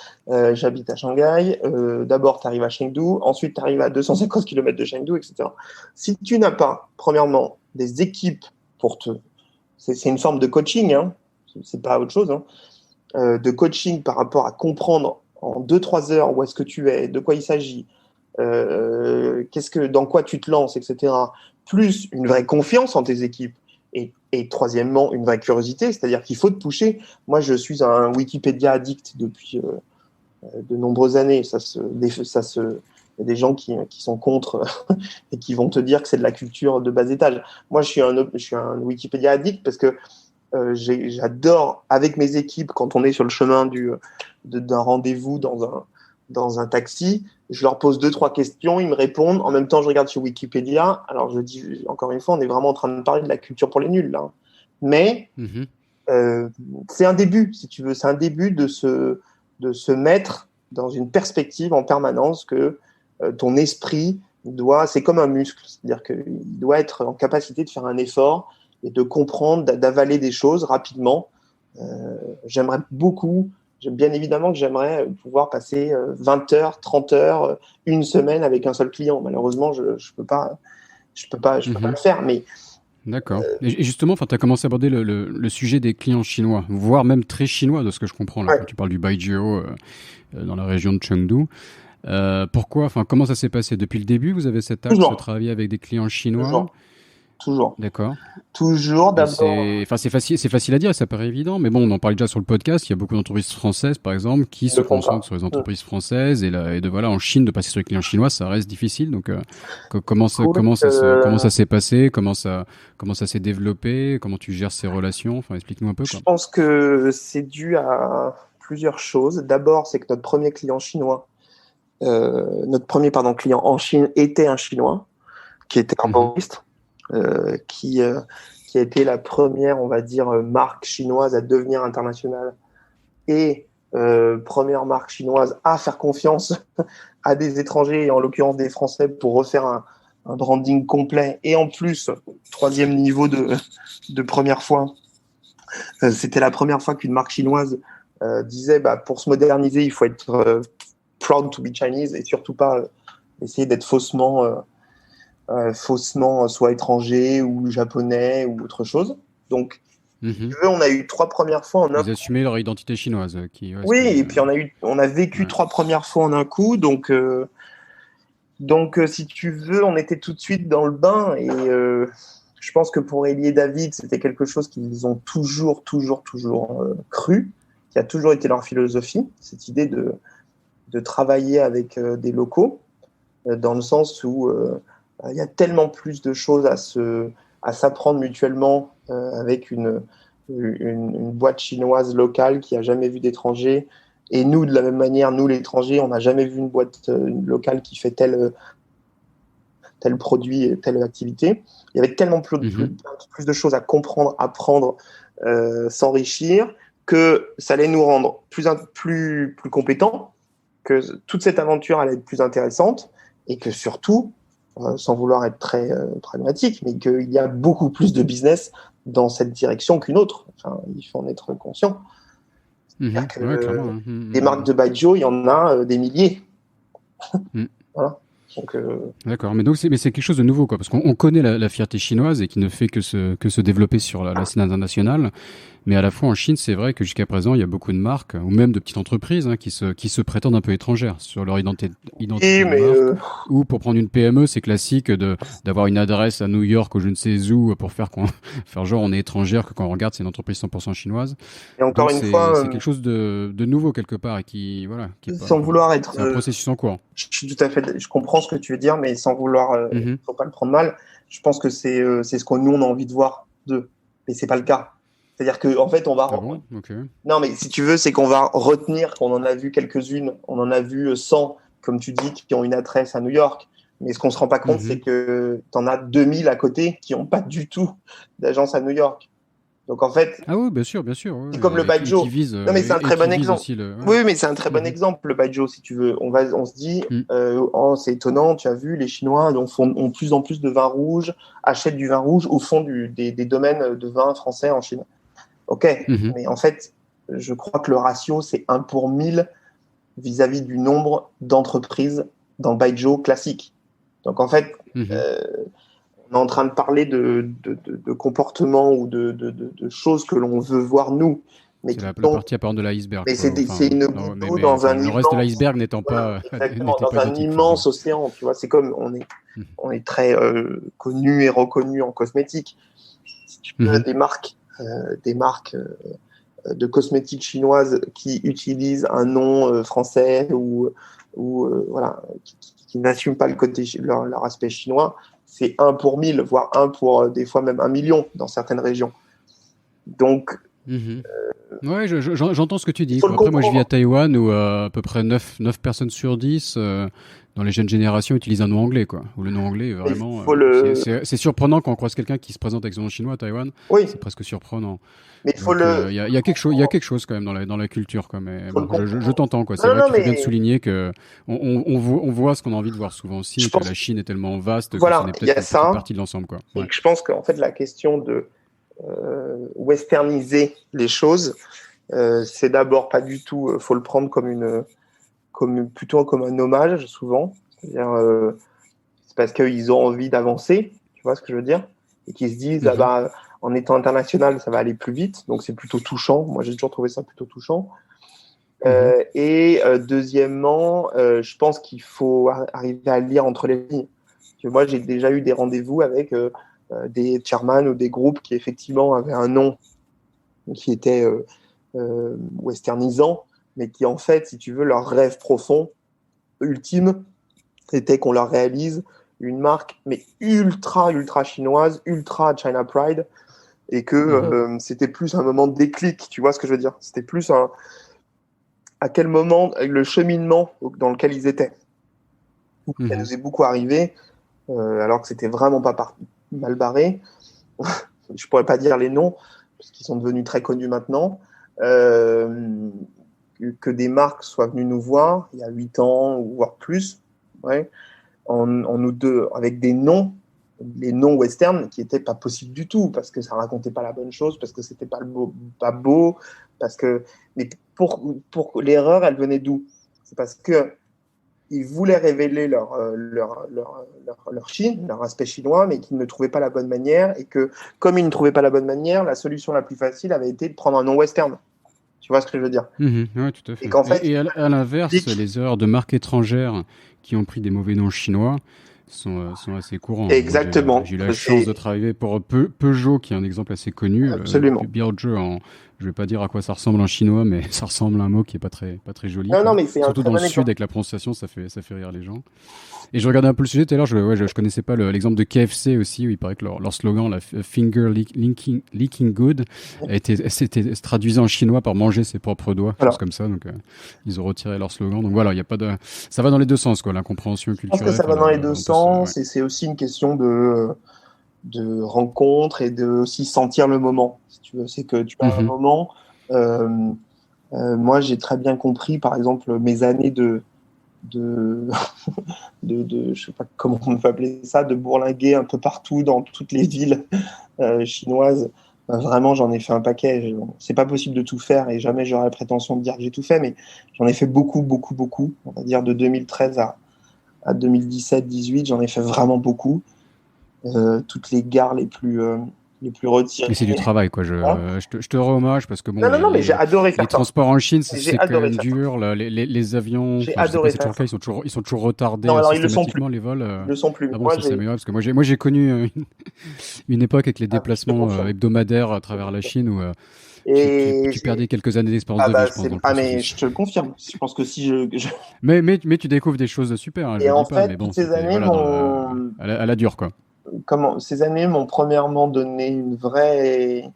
j'habite à Shanghai. D'abord, tu arrives à Chengdu, ensuite tu arrives à 250 km de Chengdu, etc. Si tu n'as pas, premièrement, des équipes pour c'est une forme de coaching, hein, c'est pas autre chose, hein, de coaching par rapport à comprendre en 2-3 heures où est-ce que tu es, de quoi il s'agit, dans quoi tu te lances, etc. Plus une vraie confiance en tes équipes. Et troisièmement, une vraie curiosité, c'est-à-dire qu'il faut te pousser. Moi, je suis un Wikipédia addict depuis de nombreuses années. Il y a des gens qui sont contre et qui vont te dire que c'est de la culture de bas étage. Moi, je suis un Wikipédia addict parce que j'adore, avec mes équipes, quand on est sur le chemin d'un rendez-vous dans un taxi, je leur pose 2-3 questions, ils me répondent. En même temps, je regarde sur Wikipédia. Alors, je dis, encore une fois, on est vraiment en train de parler de la culture pour les nuls, là. Mais c'est un début, si tu veux. C'est un début de se mettre dans une perspective en permanence que ton esprit c'est comme un muscle. C'est-à-dire qu'il doit être en capacité de faire un effort et de comprendre, d'avaler des choses rapidement. Bien évidemment que j'aimerais pouvoir passer 20 heures, 30 heures, une semaine avec un seul client. Malheureusement, je peux pas le faire. Mais d'accord. Et justement, tu as commencé à aborder le sujet des clients chinois, voire même très chinois de ce que je comprends là, quand tu parles du Baijiu dans la région de Chengdu. Pourquoi, comment ça s'est passé depuis le début? Vous avez cet axe de travailler avec des clients chinois? Toujours. D'accord. Toujours d'abord. C'est facile à dire et ça paraît évident, mais bon, on en parlait déjà sur le podcast. Il y a beaucoup d'entreprises françaises, par exemple, qui se concentrent sur les entreprises françaises en Chine, de passer sur les clients chinois, ça reste difficile. Donc, comment ça s'est passé? Comment ça s'est développé? Comment tu gères ces relations? Explique-nous un peu, quoi. Je pense que c'est dû à plusieurs choses. D'abord, c'est que notre premier client client en Chine était un Chinois qui était un humoriste. Qui a été la première, on va dire, marque chinoise à devenir internationale et première marque chinoise à faire confiance à des étrangers, et en l'occurrence des Français, pour refaire un branding complet. Et en plus, troisième niveau de première fois, c'était la première fois qu'une marque chinoise disait pour se moderniser, il faut être proud to be Chinese et surtout pas essayer d'être faussement soit étranger ou japonais ou autre chose. Donc, on a eu 3 premières fois en un coup. Ils assumaient leur identité chinoise. Et puis on a vécu 3 premières fois en un coup. Donc, si tu veux, on était tout de suite dans le bain. Et je pense que pour Elie et David, c'était quelque chose qu'ils ont toujours cru, qui a toujours été leur philosophie, cette idée de travailler avec des locaux, dans le sens où il y a tellement plus de choses à s'apprendre mutuellement avec une boîte chinoise locale qui a jamais vu d'étrangers. Et nous, de la même manière, nous, l'étranger, on n'a jamais vu une boîte locale qui fait tel produit, telle activité. Il y avait tellement plus de choses à comprendre, apprendre, s'enrichir, que ça allait nous rendre plus compétents, que toute cette aventure allait être plus intéressante, et que surtout, sans vouloir être très pragmatique, mais qu'il y a beaucoup plus de business dans cette direction qu'une autre. Il faut en être conscient. Des marques de Baijiu, il y en a des milliers. Voilà. Donc, d'accord, mais c'est quelque chose de nouveau, quoi, parce qu'on connaît la fierté chinoise et qui ne fait que se développer sur la scène internationale. Mais à la fois en Chine, c'est vrai que jusqu'à présent, il y a beaucoup de marques, ou même de petites entreprises, qui se prétendent un peu étrangères sur leur identité de marque. Ou pour prendre une PME, c'est classique d'avoir une adresse à New York ou je ne sais où pour faire genre on est étrangère, que quand on regarde, c'est une entreprise 100% chinoise. Et encore une fois, c'est quelque chose de nouveau quelque part et qui sans vouloir être. C'est un processus en cours. Je comprends ce que tu veux dire, mais sans vouloir, faut pas le prendre mal. Je pense que c'est ce qu'on nous on a envie de voir d'eux, mais c'est pas le cas. C'est-à-dire que en fait, on va. Non, mais si tu veux, c'est qu'on va retenir qu'on en a vu quelques-unes. On en a vu 100, comme tu dis, qui ont une adresse à New York. Mais ce qu'on se rend pas compte, c'est que tu en as 2000 à côté qui n'ont pas du tout d'agence à New York. Donc en fait. Ah oui, bien sûr. C'est comme le Baijiu. Non, mais c'est un très bon exemple. Oui, mais c'est un très bon exemple, le Baijiu, si tu veux. On se dit, c'est étonnant, tu as vu, les Chinois ont plus en plus de vin rouge, achètent du vin rouge au fond des domaines de vin français en Chine. Ok, mais en fait, je crois que le ratio, c'est 1 pour 1000 vis-à-vis du nombre d'entreprises dans le Baijiu classique. Donc en fait, on est en train de parler de comportements ou de choses que l'on veut voir nous. Mais c'est la partie apparente de l'iceberg. Mais c'est une goutte dans un le reste de l'iceberg n'étant pas dans un immense océan. Tu vois, c'est comme on est très connu et reconnu en cosmétique. Si tu veux des marques de cosmétiques chinoises qui utilisent un nom français ou voilà, qui qui n'assument pas le côté leur aspect chinois, c'est 1 pour 1000, voire 1 pour des fois même 1 million dans certaines régions. Donc, ouais, j'entends ce que tu dis, il faut quoi. le Après, moi, je vis à comprendre. Taïwan où à peu près 9 personnes sur 10 dans les jeunes générations utilisent un nom anglais, quoi. Où le nom anglais, Mais il vraiment, faut le, c'est surprenant quand on croise quelqu'un qui se présente avec son nom chinois à Taïwan. oui, C'est presque surprenant. mais il Donc, il y a il y a quelque chose quand même dans la culture, quoi. Mais faut le bon, je comprendre. t'entends, quoi. C'est Non, vrai non, qu'il faut bien te mais souligner que on voit ce qu'on a envie de voir souvent aussi, je et que pense, la Chine est tellement vaste que ce voilà, n'est il y peut-être a qu'une petite ça, partie de l'ensemble, quoi. et Ouais. que je pense qu'en fait, la question de westerniser les choses, c'est d'abord pas du tout, faut le prendre plutôt comme un hommage, souvent. C'est-à-dire, c'est parce qu'ils ont envie d'avancer, tu vois ce que je veux dire? Et qu'ils se disent, ah Mhm. bah, en étant international, ça va aller plus vite. Donc, c'est plutôt touchant. Moi, j'ai toujours trouvé ça plutôt touchant. Mhm. Deuxièmement, je pense qu'il faut arriver à lire entre les lignes. Moi, j'ai déjà eu des rendez-vous avec des chairman ou des groupes qui, effectivement, avaient un nom qui était westernisant, mais qui, en fait, si tu veux, leur rêve profond, ultime, était qu'on leur réalise une marque, mais ultra, ultra chinoise, ultra China Pride, et que Mhm. c'était plus un moment de déclic, tu vois ce que je veux dire? C'était plus à quel moment, le cheminement dans lequel ils étaient. Ça Mhm. nous est beaucoup arrivé, alors que c'était vraiment pas mal barré. Je pourrais pas dire les noms, parce qu'ils sont devenus très connus maintenant. Euh, que des marques soient venues nous voir il y a 8 ans, voire plus, ouais, en nous deux, avec des noms, les noms western qui n'étaient pas possibles du tout, parce que ça racontait pas la bonne chose, parce que c'était pas beau, parce que. Mais pour l'erreur, elle venait d'où? C'est parce que ils voulaient révéler leur Chine, leur aspect chinois, mais qu'ils ne trouvaient pas la bonne manière, et que, comme ils ne trouvaient pas la bonne manière, la solution la plus facile avait été de prendre un nom western. Tu vois ce que je veux dire? Mhm. Ouais, tout à Et fait. qu'en fait, À l'inverse, public, les erreurs de marques étrangères qui ont pris des mauvais noms chinois sont assez courants. Moi, exactement, j'ai eu la chance de c'est travailler pour Peugeot, qui est un exemple assez connu. absolument. Biaoju, je vais pas dire à quoi ça ressemble en chinois, mais ça ressemble à un mot qui est pas très joli, Non, non, quoi. mais c'est un Surtout très dans le bon sud, exemple. avec la prononciation, ça fait rire les gens. Et je regardais un peu le sujet tout à l'heure, je connaissais pas l'exemple de KFC aussi, où il paraît que leur slogan, la finger licking good, se traduisait en chinois par manger ses propres doigts, chose Voilà. comme ça. Donc, ils ont retiré leur slogan. Donc voilà, il y a pas de, ça va dans les deux sens, quoi. L'incompréhension Je pense que culturelle, ça enfin, va dans les deux on peut se, ouais. sens, et c'est aussi une question de rencontre et de aussi sentir le moment. Si tu veux, c'est que tu as un Mhm. moment. euh, moi, j'ai très bien compris, par exemple, mes années de, je sais pas comment on peut appeler ça, de bourlinguer un peu partout dans toutes les villes chinoises. Vraiment, j'en ai fait un paquet. C'est pas possible de tout faire et jamais j'aurais la prétention de dire que j'ai tout fait, mais j'en ai fait beaucoup, beaucoup, beaucoup. On va dire de 2013 à 2017-18, j'en ai fait vraiment beaucoup. Toutes les gares les plus Mais c'est du retirées. travail, quoi. Hein. Je te rends hommage parce que bon, Non, non, non, mais j'ai adoré les faire ça. transports en Chine, J'ai c'est quand adoré même faire ça. dur. Là, les avions, J'ai enfin, je sais pas adoré si c'est toujours faire le cas, ça. ils sont toujours Non, retardés alors ils le sont plus. systématiquement, les vols. Ils le sont plus. Ah bon, Moi, ça s'est amélioré parce que moi j'ai connu une époque avec les je te déplacements confirme. hebdomadaires à Je te travers la confirme. Chine où Et tu perdais quelques années d'espérance ah de vie, bah je pense, dans le ah mais processus. je te le confirme. Je pense que si Mais tu découvres des choses super, hein, je et le en dis pas, mais fait bon, toutes ces c'était années voilà à la dure, quoi. ces années m'ont premièrement donné une vraie,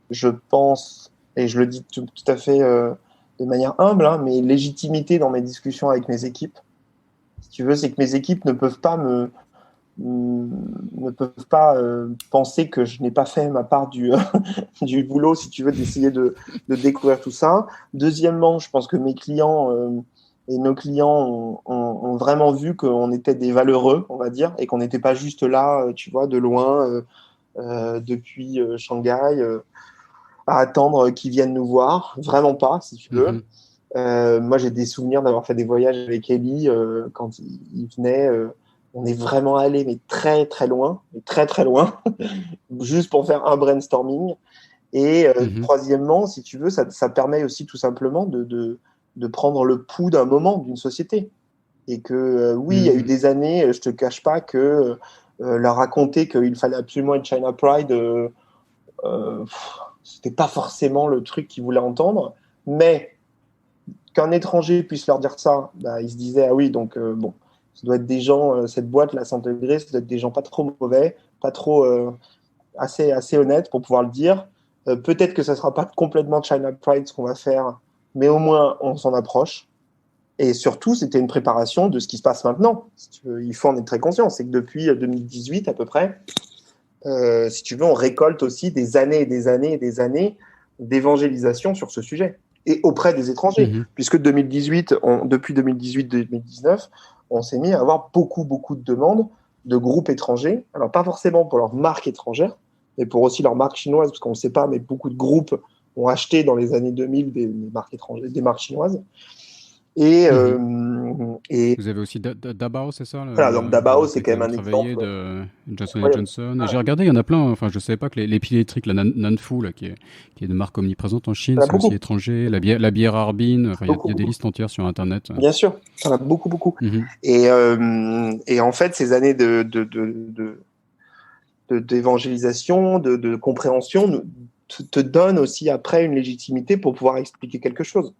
je pense, et je le dis tout à fait de manière humble, hein, mais légitimité dans mes discussions avec mes équipes. Si tu veux, c'est que mes équipes ne peuvent pas penser que je n'ai pas fait ma part du boulot, si tu veux, d'essayer de découvrir tout ça. Deuxièmement, je pense que mes clients et nos clients ont vraiment vu qu'on était des valeureux, on va dire, et qu'on n'était pas juste là, tu vois, de loin, depuis Shanghai, à attendre qu'ils viennent nous voir. Vraiment pas, si tu veux. Mhm. Moi, j'ai des souvenirs d'avoir fait des voyages avec Ellie quand il venait. On est vraiment allé, mais très très loin, mais très très loin, juste pour faire un brainstorming. Et Mhm. troisièmement, si tu veux, ça permet aussi tout simplement de prendre le pouls d'un moment, d'une société. Et que oui, il y a eu Mhm. des années, je te cache pas que leur raconter qu'il fallait absolument être China Pride, c'était pas forcément le truc qu'ils voulaient entendre. Mais qu'un étranger puisse leur dire ça, bah, ils se disaient, ah oui, donc bon, Ça doit être des gens, cette boîte, la 100 degrés, ça doit être des gens pas trop mauvais, pas trop assez honnêtes pour pouvoir le dire. Peut-être que ça sera pas complètement China Pride ce qu'on va faire, mais au moins on s'en approche. Et surtout, c'était une préparation de ce qui se passe maintenant. Si tu veux, il faut en être très conscient. C'est que depuis 2018 à peu près, si tu veux, on récolte aussi des années et des années et des années d'évangélisation sur ce sujet et auprès des étrangers. Puisque depuis 2018-2019, on s'est mis à avoir beaucoup de demandes de groupes étrangers. Alors, pas forcément pour leur marque étrangère, mais pour aussi leur marque chinoise, parce qu'on ne sait pas, mais beaucoup de groupes ont acheté dans les années 2000 des marques étrangères, des marques chinoises. Et vous avez aussi Dabao, c'est ça voilà, donc Dabao, c'est quand même un exemple. De Johnson & Johnson. Et j'ai regardé, il y en a plein. Enfin, je savais pas que les piles électriques, la Nanfu, là, qui est une marque omniprésente en Chine, c'est aussi étranger. La bière Harbin. Enfin, il y a des listes entières sur Internet. Bien sûr, il y en a beaucoup. Et en fait, ces années d'évangélisation, de compréhension, te donnent aussi après une légitimité pour pouvoir expliquer quelque chose.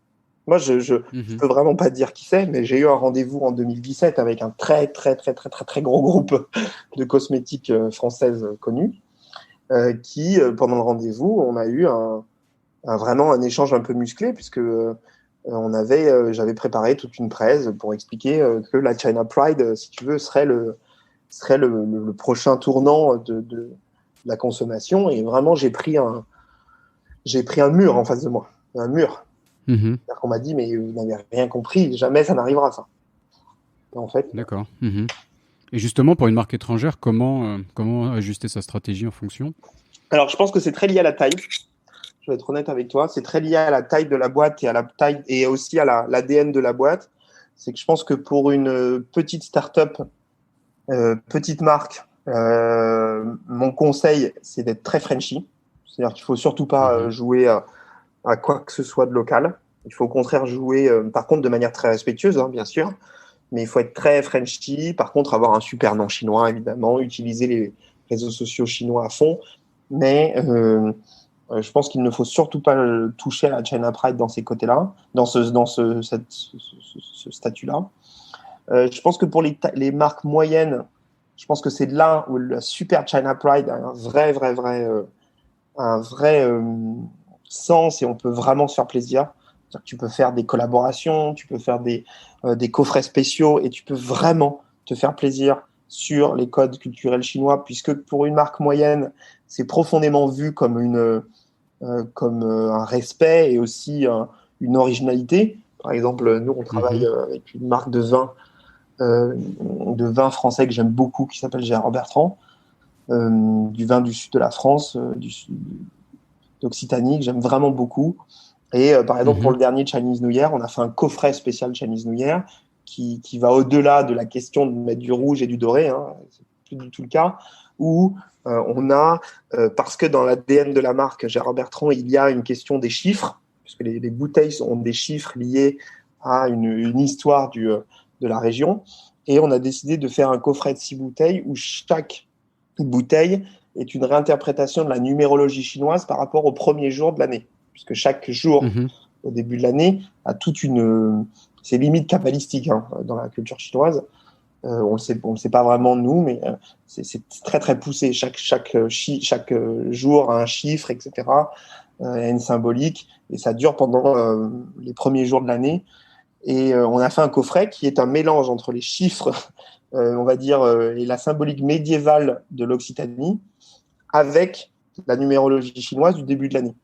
Moi, je peux vraiment pas dire qui c'est, mais j'ai eu un rendez-vous en 2017 avec un très gros groupe de cosmétiques françaises connues, qui, pendant le rendez-vous, on a eu vraiment un échange un peu musclé, puisque j'avais préparé toute une presse pour expliquer que la China Pride, si tu veux, serait le prochain tournant de la consommation. Et vraiment, j'ai pris un mur en face de moi, un mur. C'est-à-dire qu'on m'a dit, mais vous n'avez rien compris, jamais ça n'arrivera, ça. Et en fait. D'accord. Et justement, pour une marque étrangère, comment ajuster sa stratégie en fonction ? Alors, je pense que c'est très lié à la taille. Je vais être honnête avec toi. C'est très lié à la taille de la boîte et à la taille et aussi à l'ADN de la boîte. C'est que je pense que pour une petite start-up, petite marque, mon conseil, c'est d'être très Frenchy. C'est-à-dire qu'il ne faut surtout pas jouer à quoi que ce soit de local. Il faut au contraire jouer, par contre, de manière très respectueuse, hein, bien sûr, mais il faut être très Frenchy. Par contre, avoir un super nom chinois, évidemment, utiliser les réseaux sociaux chinois à fond. Mais je pense qu'il ne faut surtout pas toucher à la China Pride dans ces côtés-là, dans ce statut-là. Je pense que pour les marques moyennes, je pense que c'est là où la super China Pride a un vrai sens et on peut vraiment se faire plaisir. C'est-à-dire que tu peux faire des collaborations, tu peux faire des coffrets spéciaux et tu peux vraiment te faire plaisir sur les codes culturels chinois, puisque pour une marque moyenne, c'est profondément vu comme un respect et aussi une originalité. Par exemple, nous, on travaille avec une marque de vin français que j'aime beaucoup, qui s'appelle Gérard Bertrand, du vin du sud de la France, d'Occitanie, que j'aime vraiment beaucoup. Et par exemple, pour le dernier Chinese New Year, on a fait un coffret spécial Chinese New Year qui va au-delà de la question de mettre du rouge et du doré, hein, c'est plus du tout le cas, où on a, parce que dans l'ADN de la marque Gérard Bertrand, il y a une question des chiffres, puisque les bouteilles ont des chiffres liés à une histoire de la région, et on a décidé de faire un coffret de 6 bouteilles où chaque bouteille est une réinterprétation de la numérologie chinoise par rapport au premier jour de l'année, puisque chaque jour au début de l'année a toute une... c'est limite kabbalistique hein, dans la culture chinoise. On le sait pas vraiment nous, mais c'est très poussé. Chaque jour a un chiffre, etc. A une symbolique, et ça dure pendant les premiers jours de l'année. Et on a fait un coffret qui est un mélange entre les chiffres, on va dire, et la symbolique médiévale de l'Occitanie, avec la numérologie chinoise du début de l'année.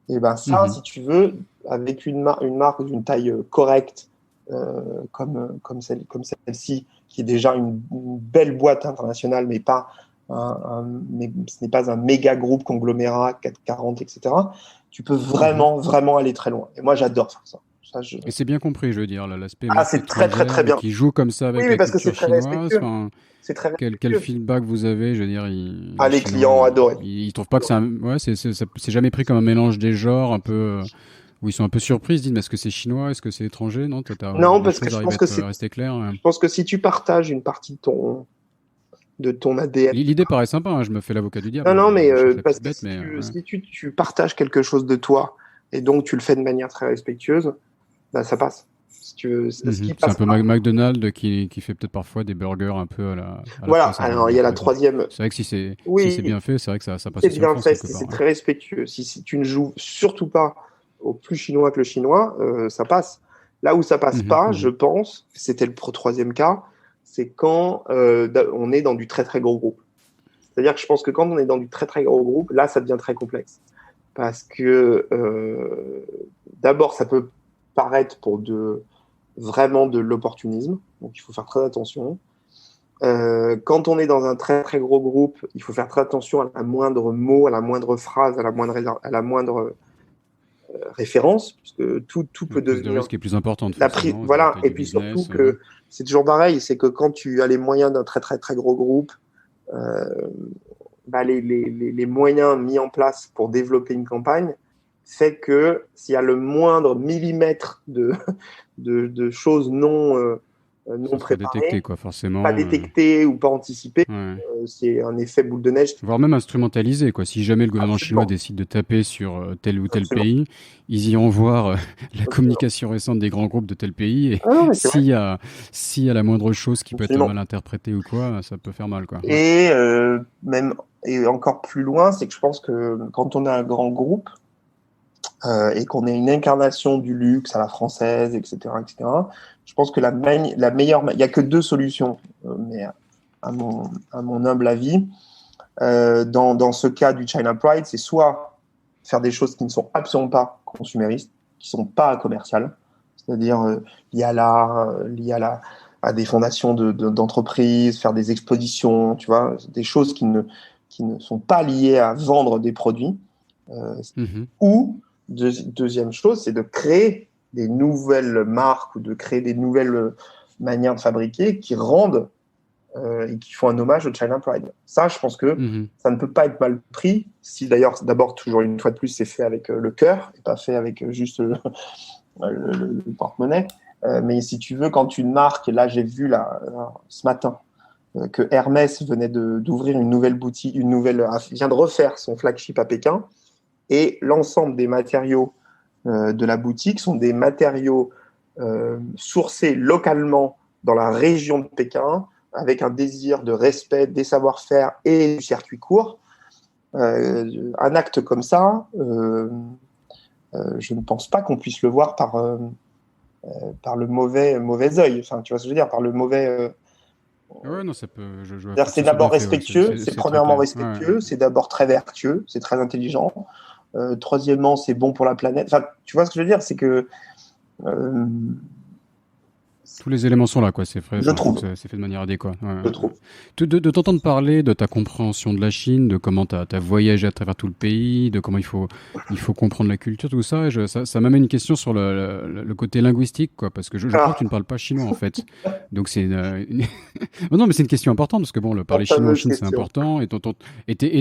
Et ben ça, si tu veux, avec une marque d'une taille correcte, comme celle-ci, qui est déjà une belle boîte internationale, mais ce n'est pas un méga groupe conglomérat 440, etc. Tu peux vraiment aller très loin. Et moi, j'adore faire ça. Et c'est bien compris, je veux dire, là, l'aspect c'est très bien. Qui joue comme ça avec la parce culture que c'est chinoise. Enfin, c'est très quel feedback vous avez, je veux dire, les clients adorent. Ils trouvent pas que c'est jamais pris comme un mélange des genres, un peu où ils sont un peu surpris, ils se disent mais est-ce que c'est chinois, est-ce que c'est étranger, non Non, parce que je pense que rester clair. Je pense que si tu partages une partie de ton ADN. L'idée paraît sympa, hein, je me fais l'avocat du diable. Non, mais parce que si tu partages quelque chose de toi et donc tu le fais de manière très respectueuse, bah, ça passe. si tu veux. Ce qui C'est un passe peu pas. McDonald's qui fait peut-être parfois des burgers un peu à la Voilà. française, on va Alors, il y dire, a la par exemple. troisième. C'est vrai que si c'est Oui, bien fait, c'est vrai que ça passe c'est aussi en bien France fait, quelque c'est part. Ouais. très respectueux. Si tu ne joues surtout pas au plus chinois que le chinois, ça passe. Là où ça passe Mhm, pas, je mhm. pense, c'était le troisième cas, c'est quand on est dans du très très gros groupe. C'est-à-dire que je pense que quand on est dans du très très gros groupe, là, ça devient très complexe. Parce que d'abord, ça peut paraître vraiment de l'opportunisme, donc il faut faire très attention. Quand on est dans un très très gros groupe, il faut faire très attention à la moindre mot, à la moindre phrase, à la moindre référence, puisque tout La peut prise de devenir risque est plus importante forcément, vu la voilà. taille Et du puis surtout business. que c'est toujours pareil, c'est que quand tu as les moyens d'un très très très gros groupe, euh, bah, les moyens mis en place pour développer une campagne fait que s'il y a le moindre millimètre de choses non Ça sera détecté, préparées, quoi, pas forcément. détectées ou pas anticipées, Ouais. c'est un effet boule de neige. Voire même instrumentalisé, quoi. Si jamais le gouvernement chinois Absolument, décide de taper sur tel ou tel absolument, pays, ils iront voir la absolument. communication récente des grands groupes de tel pays et Ah non, mais c'est vrai, s'il y a la moindre chose qui peut être absolument. mal interprétée ou quoi, ça peut faire mal, quoi. Ouais. Et même et encore plus loin, c'est que je pense que quand on a un grand groupe et qu'on est une incarnation du luxe à la française, etc., etc., je pense que la meilleure, il n'y a que deux solutions, mais à mon humble avis, dans ce cas du China Pride, c'est soit faire des choses qui ne sont absolument pas consuméristes, qui ne sont pas commerciales, c'est-à-dire liées à des fondations d'entreprises, faire des expositions, tu vois, des choses qui ne sont pas liées à vendre des produits. Euh, Mhm. ou, deuxième chose, c'est de créer des nouvelles marques ou de créer des nouvelles manières de fabriquer qui rendent et qui font un hommage au China Pride. Ça, je pense que Mhm. ça ne peut pas être mal pris, si d'ailleurs, d'abord, toujours une fois de plus, c'est fait avec le cœur et pas fait avec juste le porte-monnaie. Mais si tu veux, quand une marque, là, j'ai vu ce matin que Hermès venait d'ouvrir une nouvelle boutique, vient de refaire son flagship à Pékin, et l'ensemble des matériaux de la boutique sont des matériaux sourcés localement dans la région de Pékin, avec un désir de respect des savoir-faire et du circuit court. Un acte comme ça, je ne pense pas qu'on puisse le voir par le mauvais œil. Enfin, tu vois ce que je veux dire, par le mauvais. Ouais, non, ça peut. Je vois C'est-à-dire que c'est ça soit bien d'abord fait, ouais. respectueux, c'est C'est très premièrement clair. Ouais, ouais. respectueux, c'est d'abord très vertueux, c'est très intelligent. Troisièmement, c'est bon pour la planète. Enfin, tu vois ce que je veux dire, c'est que euh, Tous les éléments sont là, quoi. C'est vrai. je Enfin, je trouve que trouve, c'est fait de manière adéquate. Ouais, ouais, je ouais. trouve. De t'entendre parler de ta compréhension de la Chine, de comment tu as voyagé à travers tout le pays, de comment il faut comprendre la culture, tout ça, ça m'amène une question sur le côté linguistique, quoi, parce que je crois que tu Ah, ne parles pas chinois, en fait. Donc c'est Oh non, mais c'est une question importante, parce que bon, le la parler chinois en fameuse Chine, c'est question. important, et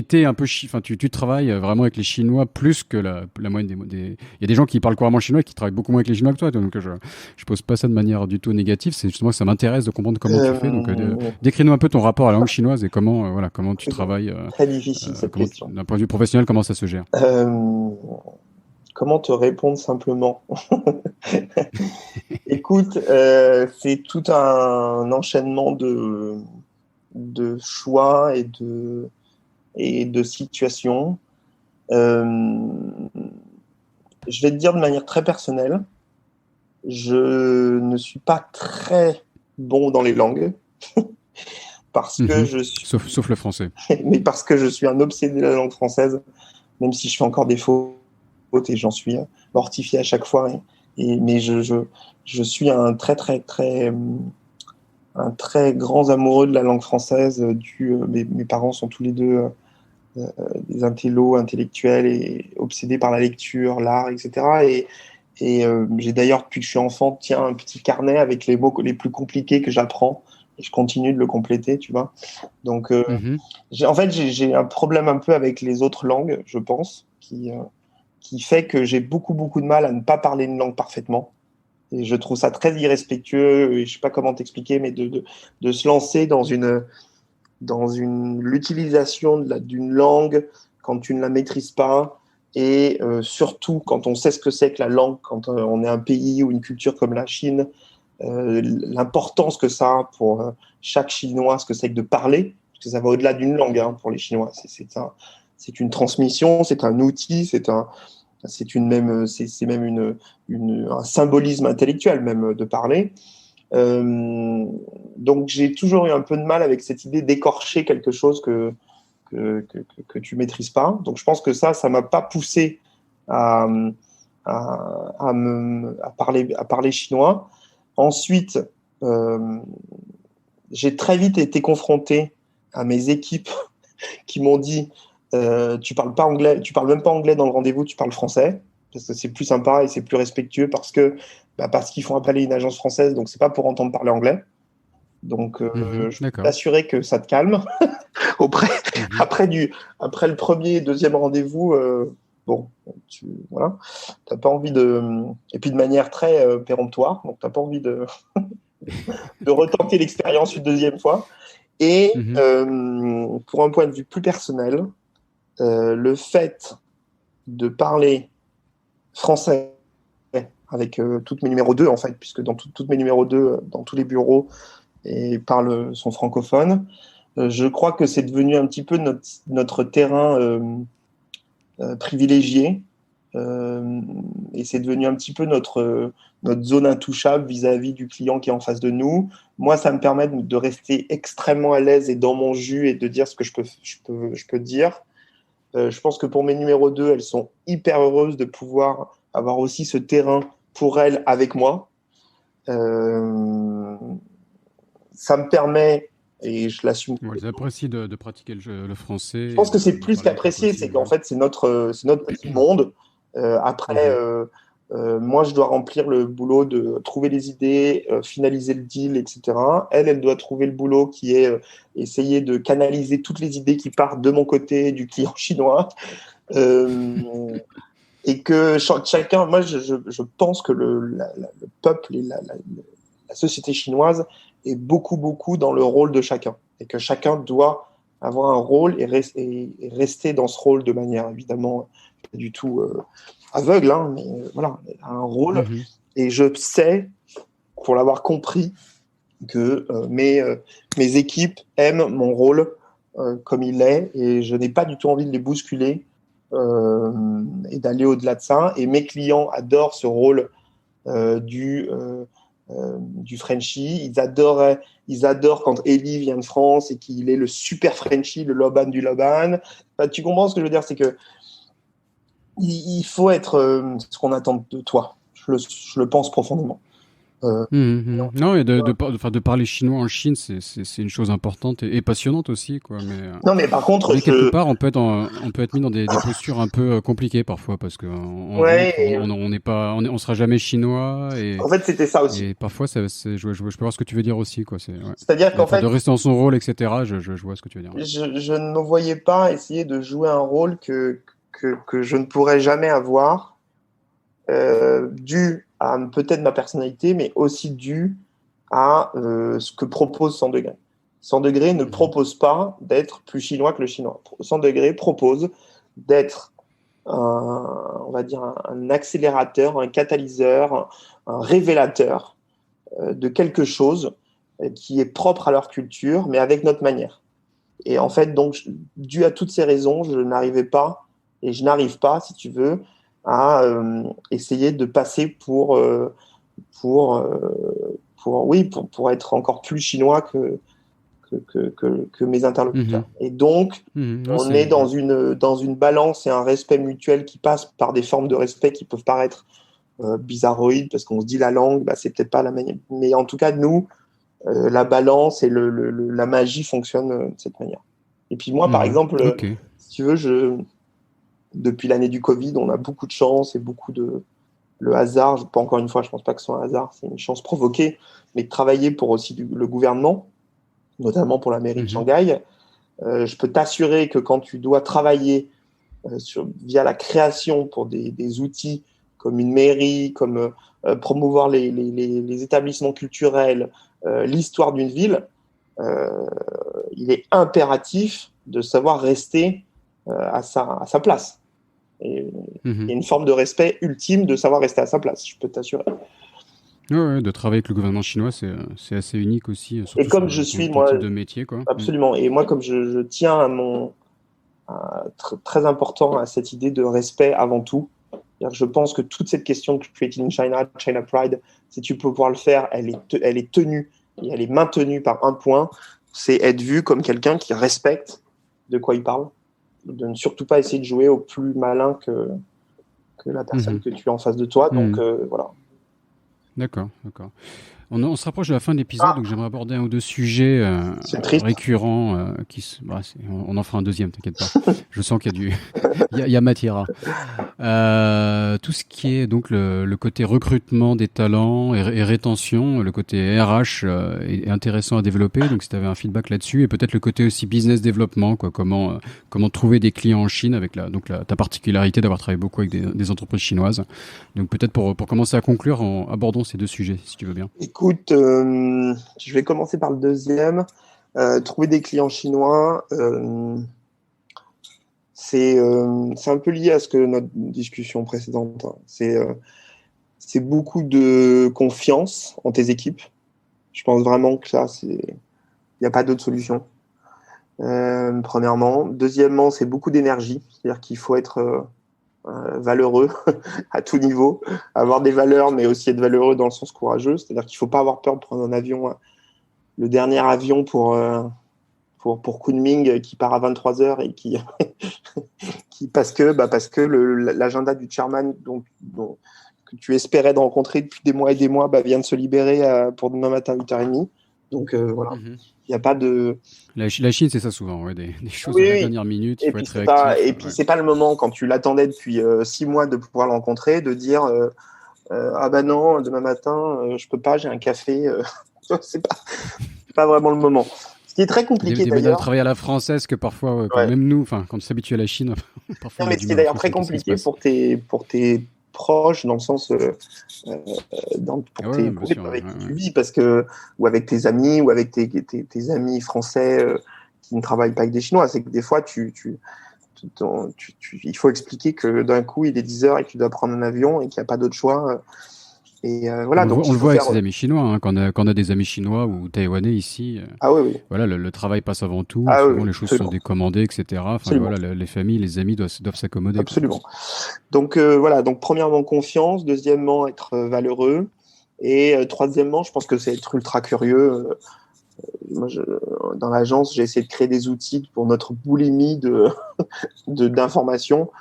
t'es un peu, enfin, tu travailles vraiment avec les Chinois plus que la moyenne il y a des gens qui parlent couramment chinois et qui travaillent beaucoup moins avec les Chinois que toi, donc je pose pas ça de manière du tout négative, c'est justement que ça m'intéresse de comprendre comment tu fais, donc Euh, décris-nous un peu ton rapport à la langue chinoise et comment, voilà, comment tu c'est travailles, très difficile cette question. d'un point de vue professionnel, comment ça se gère. Euh, comment te répondre simplement? Écoute, c'est tout un enchaînement de choix et de situations. Euh, je vais te dire de manière très personnelle, je ne suis pas très bon dans les langues parce que Mhm. je suis, Sauf le français. mais parce que je suis un obsédé de la langue française, même si je fais encore des fautes et j'en suis mortifié à chaque fois. Mais je suis un très grand amoureux de la langue française. Mes parents sont tous les deux des intellos intellectuels et obsédés par la lecture, l'art, etc. J'ai d'ailleurs, depuis que je suis enfant, tiens, un petit carnet avec les mots les plus compliqués que j'apprends. Et je continue de le compléter, tu vois. Donc, Mhm. en fait, j'ai un problème un peu avec les autres langues, je pense, qui fait que j'ai beaucoup de mal à ne pas parler une langue parfaitement. Et je trouve ça très irrespectueux, et je sais pas comment t'expliquer, mais de se lancer l'utilisation d'une langue quand tu ne la maîtrises pas. Et surtout, quand on sait ce que c'est que la langue, quand on est un pays ou une culture comme la Chine, l'importance que ça a pour chaque Chinois, ce que c'est que de parler, parce que ça va au-delà d'une langue pour les Chinois. C'est une transmission, c'est un outil, c'est même un symbolisme intellectuel même de parler. Donc j'ai toujours eu un peu de mal avec cette idée d'écorcher quelque chose que tu maîtrises pas. Donc je pense que ça m'a pas poussé à parler chinois. Ensuite, j'ai très vite été confronté à mes équipes qui m'ont dit tu parles pas anglais, tu parles même pas anglais dans le rendez-vous, tu parles français parce que c'est plus sympa et c'est plus respectueux parce qu'ils font appel à une agence française, donc c'est pas pour entendre parler anglais. Donc je peux t'assurer que ça te calme. Après le premier et deuxième rendez-vous, voilà, t'as pas envie et puis de manière très péremptoire, donc t'as pas envie de retenter l'expérience une deuxième fois. Et pour un point de vue plus personnel, le fait de parler français avec toutes mes numéros 2, en fait, puisque dans toutes mes numéros 2, dans tous les bureaux, sont francophones, je crois que c'est devenu un petit peu notre terrain privilégié, et c'est devenu un petit peu notre zone intouchable vis-à-vis du client qui est en face de nous. Moi, ça me permet de rester extrêmement à l'aise et dans mon jus et de dire ce que je peux dire. Je pense que pour mes numéros 2, elles sont hyper heureuses de pouvoir avoir aussi ce terrain pour elles avec moi. Ça me permet, et je l'assume. Elles apprécient de pratiquer le français. Je pense que c'est plus qu'apprécier, c'est qu'en fait, c'est notre petit monde. Après, moi, je dois remplir le boulot de trouver les idées, finaliser le deal, etc. Elle doit trouver le boulot qui est essayer de canaliser toutes les idées qui partent de mon côté, du client chinois. Et que chacun, moi, je pense que le peuple et la société chinoise est beaucoup, beaucoup dans le rôle de chacun. Et que chacun doit avoir un rôle et rester dans ce rôle de manière, évidemment, pas du tout aveugle, mais voilà, un rôle. Et je sais, pour l'avoir compris, que mes équipes aiment mon rôle comme il est, et je n'ai pas du tout envie de les bousculer et d'aller au-delà de ça. Et mes clients adorent ce rôle du Frenchie. Ils adorent quand Eli vient de France et qu'il est le super Frenchie, le Loban du Loban. Enfin, tu comprends ce que je veux dire, c'est que il faut être ce qu'on attend de toi. Je le pense profondément. Non, et de parler chinois en Chine, c'est une chose importante et passionnante aussi, quoi. Non, mais par contre, quelque part, on peut être mis dans des postures un peu compliquées parfois parce que on sera jamais chinois et. En fait, c'était ça aussi. Et parfois, je peux voir ce que tu veux dire aussi, quoi. C'est-à-dire qu'en fait, de rester dans son rôle, etc. Je vois ce que tu veux dire. Je ne me voyais pas essayer de jouer un rôle que je ne pourrais jamais avoir, dû à peut-être ma personnalité, mais aussi dû à ce que propose 100 degrés. 100 degrés ne propose pas d'être plus chinois que le chinois. 100 degrés propose d'être on va dire un accélérateur, un catalyseur, un révélateur de quelque chose qui est propre à leur culture, mais avec notre manière. Et en fait, donc, dû à toutes ces raisons, je n'arrive pas, si tu veux, à essayer de passer pour être encore plus chinois que mes interlocuteurs. Et donc, on est dans une balance et un respect mutuel qui passe par des formes de respect qui peuvent paraître bizarroïdes parce qu'on se dit la langue, c'est peut-être pas la manière. Mais en tout cas, nous, la balance et la magie fonctionnent de cette manière. Et puis moi, par exemple, si tu veux, depuis l'année du Covid, on a beaucoup de chance et beaucoup de le hasard. Pas encore une fois, je pense pas que ce soit un hasard, c'est une chance provoquée, mais de travailler pour aussi le gouvernement, notamment pour la mairie de Shanghai. Je peux t'assurer que quand tu dois travailler via la création pour des outils comme une mairie, comme promouvoir les établissements culturels, l'histoire d'une ville, il est impératif de savoir rester à sa place. Et il y a une forme de respect ultime de savoir rester à sa place, je peux t'assurer. Ouais, de travailler avec le gouvernement chinois, c'est assez unique aussi, Et surtout comme sur je suis, ton moi, type de métier, quoi. absolument, et moi, comme je tiens très important à cette idée de respect avant tout, je pense que toute cette question de Creating in China, China Pride, si tu peux pouvoir le faire, elle est tenue et elle est maintenue par un point, c'est être vu comme quelqu'un qui respecte de quoi il parle, de ne surtout pas essayer de jouer au plus malin que la personne que tu as en face de toi. Donc voilà. D'accord. On se rapproche de la fin de l'épisode, Ah, donc j'aimerais aborder un ou deux sujets c'est triste. récurrents. On en fera un deuxième, t'inquiète pas. Je sens qu'il y a il y a matière. Tout ce qui est donc le côté recrutement des talents et rétention, le côté RH est intéressant à développer. Donc si tu avais un feedback là-dessus, et peut-être le côté aussi business développement, quoi, comment trouver des clients en Chine avec ta particularité d'avoir travaillé beaucoup avec des entreprises chinoises. Donc peut-être pour commencer à conclure, abordons ces deux sujets, si tu veux bien. Écoute, je vais commencer par le deuxième. Trouver des clients chinois, c'est un peu lié à ce que notre discussion précédente. C'est beaucoup de confiance en tes équipes. Je pense vraiment que ça, il n'y a pas d'autre solution. Premièrement. Deuxièmement, c'est beaucoup d'énergie. C'est-à-dire qu'il faut être valeureux à tout niveau, avoir des valeurs, mais aussi être valeureux dans le sens courageux. C'est-à-dire qu'il ne faut pas avoir peur de prendre un avion, le dernier avion pour Kunming qui part à 23h et parce que l'agenda du chairman que tu espérais de rencontrer depuis des mois et des mois vient de se libérer pour demain matin 8h30. Donc voilà, il n'y a pas de... La Chine, c'est ça souvent, ouais, des choses Oui, de la oui. dernière minute, il Et faut puis être réactif. c'est pas le moment quand tu l'attendais depuis 6 mois de pouvoir le rencontrer, de dire ah bah non, demain matin je peux pas, j'ai un café. C'est pas vraiment le moment. Ce qui est très compliqué Des manières de d'ailleurs. travailler à la française que parfois, Ouais. même nous, quand on s'habitue à la Chine, parfois Non, on a mais du ce qui est mal en d'ailleurs France très avec ce qui se compliqué passe. pour tes proches, dans le sens Ah ouais, bien pour sûr. avec qui tu vis, parce que ou avec tes amis ou avec tes amis français qui ne travaillent pas avec des Chinois, c'est que des fois il faut expliquer que d'un coup il est 10h et que tu dois prendre un avion et qu'il n'y a pas d'autre choix. Et voilà, donc On il le faut voit avec faire. ses amis chinois, hein, quand on a des amis chinois ou taïwanais ici. Ah oui, oui. Voilà, le travail passe avant tout. Ah oui, Souvent, oui, les choses sont absolument. décommandées, etc. Enfin, Absolument. voilà, les familles, les amis doivent s'accommoder, quoi. Absolument. Donc voilà, donc premièrement confiance, deuxièmement être valeureux, et troisièmement, je pense que c'est être ultra curieux. Moi, dans l'agence, j'ai essayé de créer des outils pour notre boulimie d'informations.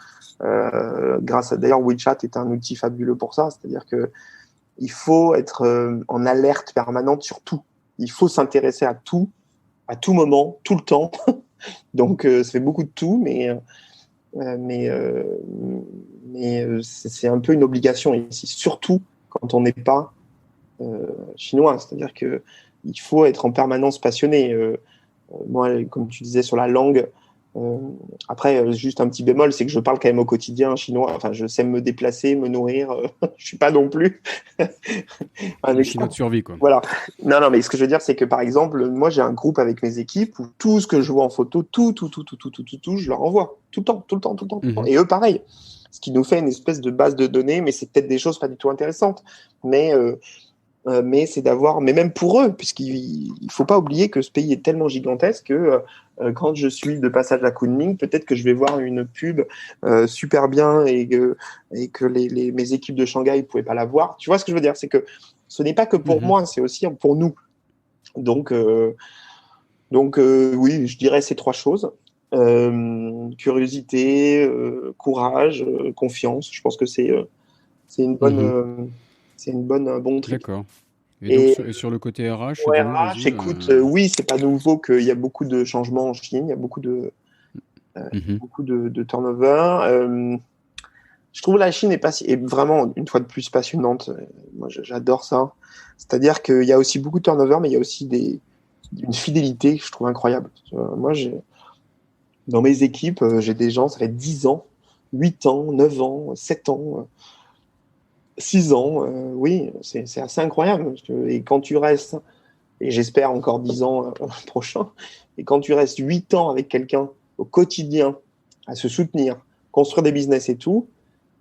Grâce à d'ailleurs WeChat est un outil fabuleux pour ça, c'est-à-dire que il faut être en alerte permanente sur tout. Il faut s'intéresser à tout moment, tout le temps. Donc ça fait beaucoup de tout, mais c'est un peu une obligation ici, surtout quand on n'est pas chinois. C'est-à-dire que il faut être en permanence passionné. Moi, comme tu disais sur la langue, après, juste un petit bémol, c'est que je parle quand même au quotidien chinois. Enfin, je sais me déplacer, me nourrir. Je suis pas non plus un Le chinois de exemple. survie, quoi. Voilà. Non, mais ce que je veux dire, c'est que par exemple, moi, j'ai un groupe avec mes équipes où tout ce que je vois en photo, tout, je leur envoie tout le temps, tout le temps, tout le temps, tout le temps. Et eux, pareil. Ce qui nous fait une espèce de base de données, mais c'est peut-être des choses pas du tout intéressantes. Mais c'est d'avoir, mais même pour eux, puisqu'il ne faut pas oublier que ce pays est tellement gigantesque que quand je suis de passage à Kunming, peut-être que je vais voir une pub super bien et que mes équipes de Shanghai ne pouvaient pas la voir. Tu vois ce que je veux dire? C'est que ce n'est pas que pour moi, c'est aussi pour nous. Donc oui, je dirais ces trois choses. Curiosité, courage, confiance. Je pense que c'est une bonne... un bon trip. D'accord. Et donc, Et sur le côté RH, au dis-nous, RH, vas-y. écoute, oui, c'est pas nouveau qu'il y a beaucoup de changements en Chine, il y a beaucoup de turnover. Je trouve la Chine est vraiment, une fois de plus, passionnante. Moi, j'adore ça. C'est-à-dire qu'il y a aussi beaucoup de turnover, mais il y a aussi une fidélité que je trouve incroyable. Moi, dans mes équipes, j'ai des gens, ça fait 10 ans, 8 ans, 9 ans, 7 ans. 6 ans, oui, c'est assez incroyable. Et quand tu restes, et j'espère encore 10 ans prochain, et quand tu restes 8 ans avec quelqu'un au quotidien, à se soutenir, construire des business et tout,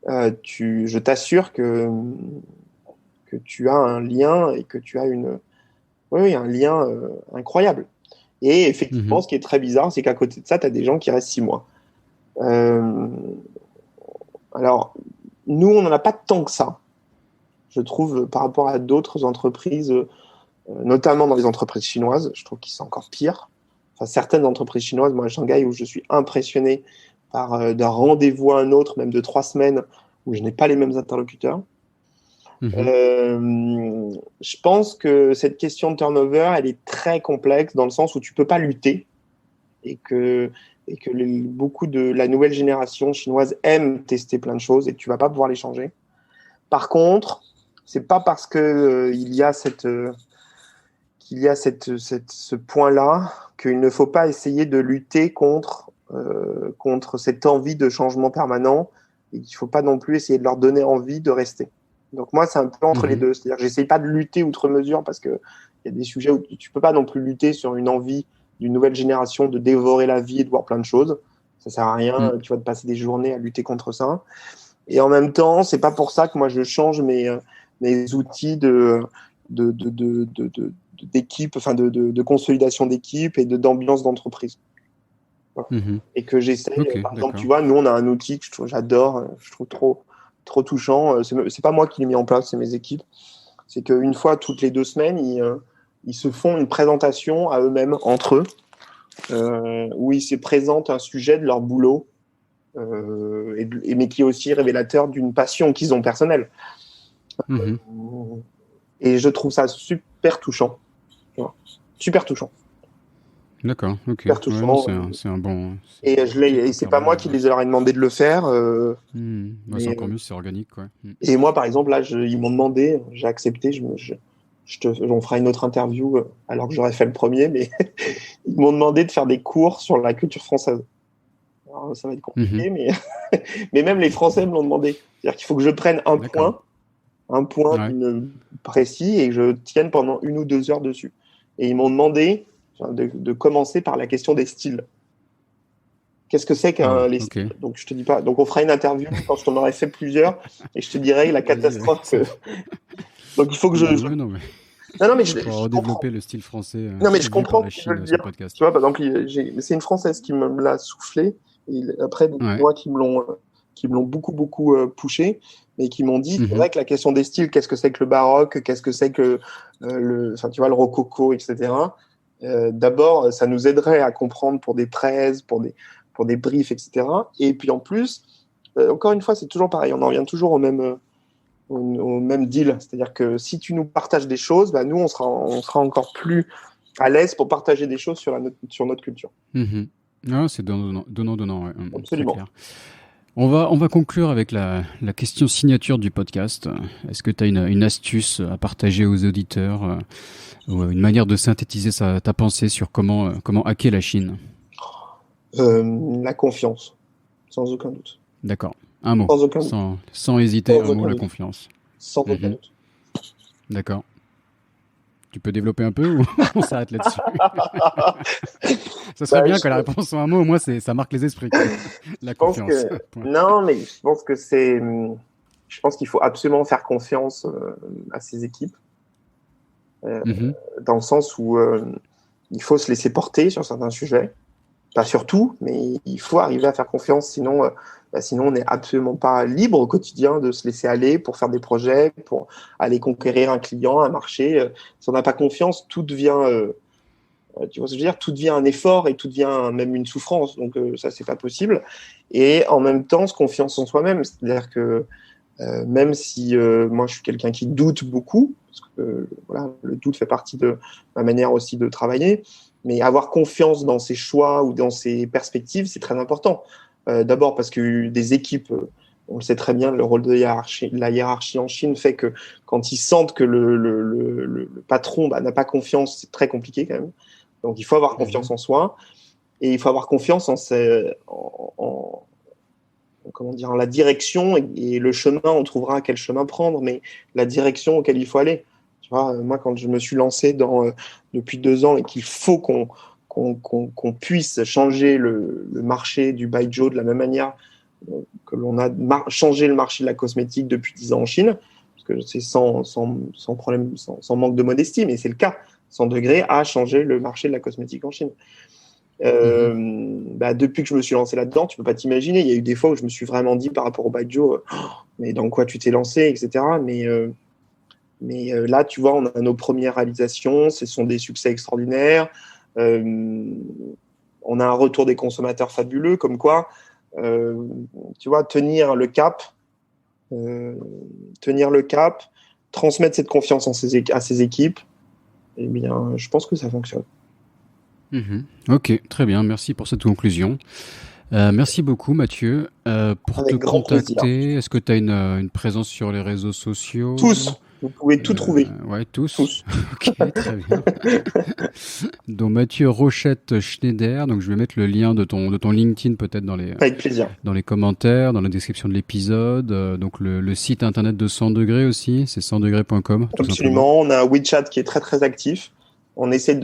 je t'assure que tu as un lien et que tu as un lien incroyable. Et effectivement, ce qui est très bizarre, c'est qu'à côté de ça, tu as des gens qui restent 6 mois. Alors, nous, on n'en a pas tant que ça, je trouve, par rapport à d'autres entreprises, notamment dans les entreprises chinoises. Je trouve qu'ils sont encore pires. Enfin, certaines entreprises chinoises, moi à Shanghai, où je suis impressionné par d'un rendez-vous à un autre, même de 3 semaines, où je n'ai pas les mêmes interlocuteurs. Je pense que cette question de turnover, elle est très complexe dans le sens où tu peux pas lutter et que beaucoup de la nouvelle génération chinoise aime tester plein de choses et tu vas pas pouvoir les changer. Par contre, c'est pas parce que il y a ce point-là qu'il ne faut pas essayer de lutter contre cette envie de changement permanent et qu'il faut pas non plus essayer de leur donner envie de rester. Donc moi, c'est un peu entre les deux. C'est-à-dire que j'essaye pas de lutter outre mesure parce que il y a des sujets où tu peux pas non plus lutter sur une envie d'une nouvelle génération de dévorer la vie et de voir plein de choses. Ça sert à rien. Tu vas te passer des journées à lutter contre ça. Et en même temps, c'est pas pour ça que moi je change mes outils d'équipe, enfin de consolidation d'équipe et d'ambiance d'entreprise. Voilà. Et que j'essaye, par exemple, tu vois, nous on a un outil que j'adore, je trouve trop touchant. C'est pas moi qui l'ai mis en place, c'est mes équipes. C'est qu'une fois toutes les 2 semaines, ils se font une présentation à eux-mêmes, entre eux, où ils se présentent un sujet de leur boulot, mais qui est aussi révélateur d'une passion qu'ils ont personnelle. Et je trouve ça super touchant. Super touchant. D'accord, ok. Super touchant. C'est un bon. Et c'est pas moi qui les leur ai demandé de le faire. C'est encore mieux, c'est organique, quoi. Et moi, par exemple, là, ils m'ont demandé, j'ai accepté, on fera une autre interview alors que j'aurais fait le premier, mais ils m'ont demandé de faire des cours sur la culture française. Alors, ça va être compliqué, mais même les Français me l'ont demandé. C'est-à-dire qu'il faut que je prenne un point précis et que je tienne pendant 1 ou 2 heures dessus. Et ils m'ont demandé de commencer par la question des styles. Qu'est-ce que c'est qu'un les styles ? Donc je te dis pas. Donc on fera une interview quand je t'en aurai fait plusieurs et je te dirai la catastrophe. Donc il faut que Non, mais je redévelopper le style français. Non mais je comprends la ce que tu veux Chine, dire. podcast. Tu vois, par exemple, c'est une Française qui me l'a soufflé. Et après, moi qui me l'ont beaucoup poussé, mais qui m'ont dit, c'est vrai que la question des styles, qu'est-ce que c'est que le baroque, qu'est-ce que c'est que le rococo, etc. D'abord, ça nous aiderait à comprendre pour des presse, pour des briefs, etc. Et puis en plus, encore une fois, c'est toujours pareil, on en revient toujours au même deal. C'est-à-dire que si tu nous partages des choses, nous, on sera encore plus à l'aise pour partager des choses sur notre culture. Ah, c'est donnant, ouais. Absolument. Très clair. On va conclure avec la question signature du podcast. Est-ce que tu as une astuce à partager aux auditeurs ou une manière de synthétiser ta pensée sur comment hacker la Chine ? La confiance, sans aucun doute. D'accord. Un mot. Sans hésiter, un mot, la confiance. Sans aucun doute. D'accord. Tu peux développer un peu ou on s'arrête là-dessus ? Ça serait bien que la réponse soit un mot, au moins ça marque les esprits. La confiance. Non, mais je pense qu'il faut absolument faire confiance à ses équipes. Dans le sens où il faut se laisser porter sur certains sujets. Pas sur tout, mais il faut arriver à faire confiance, sinon on n'est absolument pas libre au quotidien de se laisser aller pour faire des projets, pour aller conquérir un client, un marché. Si on n'a pas confiance, tout devient, tu vois ce que je veux dire, tout devient un effort et tout devient même une souffrance. Donc ça, c'est pas possible. Et en même temps, se confiance en soi-même, c'est-à-dire que même si moi je suis quelqu'un qui doute beaucoup, parce que le doute fait partie de ma manière aussi de travailler. Mais avoir confiance dans ses choix ou dans ses perspectives, c'est très important. D'abord parce que des équipes, on le sait très bien, le rôle de la hiérarchie en Chine fait que quand ils sentent que le patron n'a pas confiance, c'est très compliqué quand même. Donc il faut avoir confiance en soi et il faut avoir confiance en la direction et le chemin, on trouvera quel chemin prendre, mais la direction auquel il faut aller. Tu vois, moi, quand je me suis lancé depuis 2 ans et qu'il faut qu'on puisse changer le marché du baijiu de la même manière que l'on a changé le marché de la cosmétique depuis 10 ans en Chine, parce que c'est sans problème, sans manque de modestie, mais c'est le cas. 100 degrés a changé le marché de la cosmétique en Chine. Depuis que je me suis lancé là-dedans, tu peux pas t'imaginer. Il y a eu des fois où je me suis vraiment dit par rapport au Baijiu, mais dans quoi tu t'es lancé, etc. Mais là, tu vois, on a nos premières réalisations, ce sont des succès extraordinaires. On a un retour des consommateurs fabuleux, comme quoi, tu vois, tenir le cap, transmettre cette confiance à ses équipes, eh bien, je pense que ça fonctionne. Ok, très bien, merci pour cette conclusion. Merci beaucoup Mathieu. Pour Avec te grand contacter, plaisir. est-ce que tu as une présence sur les réseaux sociaux? Tous, vous pouvez tout trouver. Ouais, tous. Ok, très bien. Donc Mathieu Rochette-Schneider, donc je vais mettre le lien de ton LinkedIn peut-être Avec plaisir. dans les commentaires, dans la description de l'épisode. Donc le site internet de 100 degrés aussi, c'est 100degrés.com. Absolument, on a un WeChat qui est très très actif. On essaie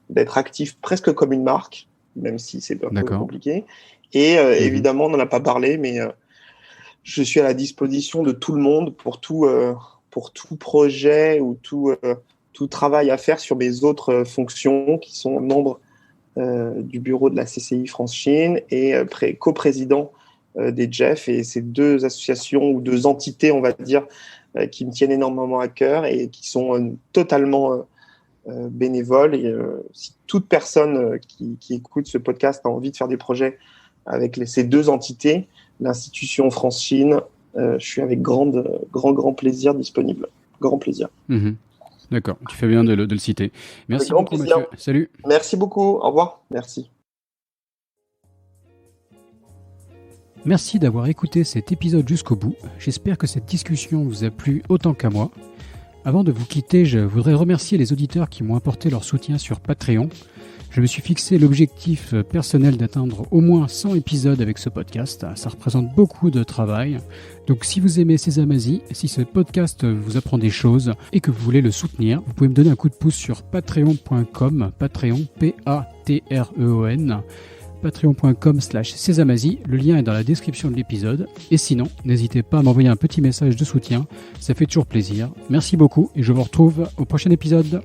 d'être actif presque comme une marque, même si c'est un peu compliqué. Et évidemment, on n'en a pas parlé, mais je suis à la disposition de tout le monde pour tout projet ou tout travail à faire sur mes autres fonctions qui sont membres du bureau de la CCI France-Chine et coprésident des JEF. Et ces deux associations ou deux entités, on va dire, qui me tiennent énormément à cœur et qui sont totalement bénévoles. Et si toute personne qui écoute ce podcast a envie de faire des projets avec ces deux entités, l'institution France-Chine, je suis avec grand plaisir disponible. Grand plaisir. D'accord, tu fais bien de le citer. Merci beaucoup, Mathieu. Salut. Merci beaucoup. Au revoir. Merci. Merci d'avoir écouté cet épisode jusqu'au bout. J'espère que cette discussion vous a plu autant qu'à moi. Avant de vous quitter, je voudrais remercier les auditeurs qui m'ont apporté leur soutien sur Patreon. Je me suis fixé l'objectif personnel d'atteindre au moins 100 épisodes avec ce podcast. Ça représente beaucoup de travail. Donc si vous aimez Sésame Asie, si ce podcast vous apprend des choses et que vous voulez le soutenir, vous pouvez me donner un coup de pouce sur patreon.com, Patreon, P-A-T-R-E-O-N, patreon.com/Sésame Asie. Le lien est dans la description de l'épisode. Et sinon, n'hésitez pas à m'envoyer un petit message de soutien. Ça fait toujours plaisir. Merci beaucoup et je vous retrouve au prochain épisode.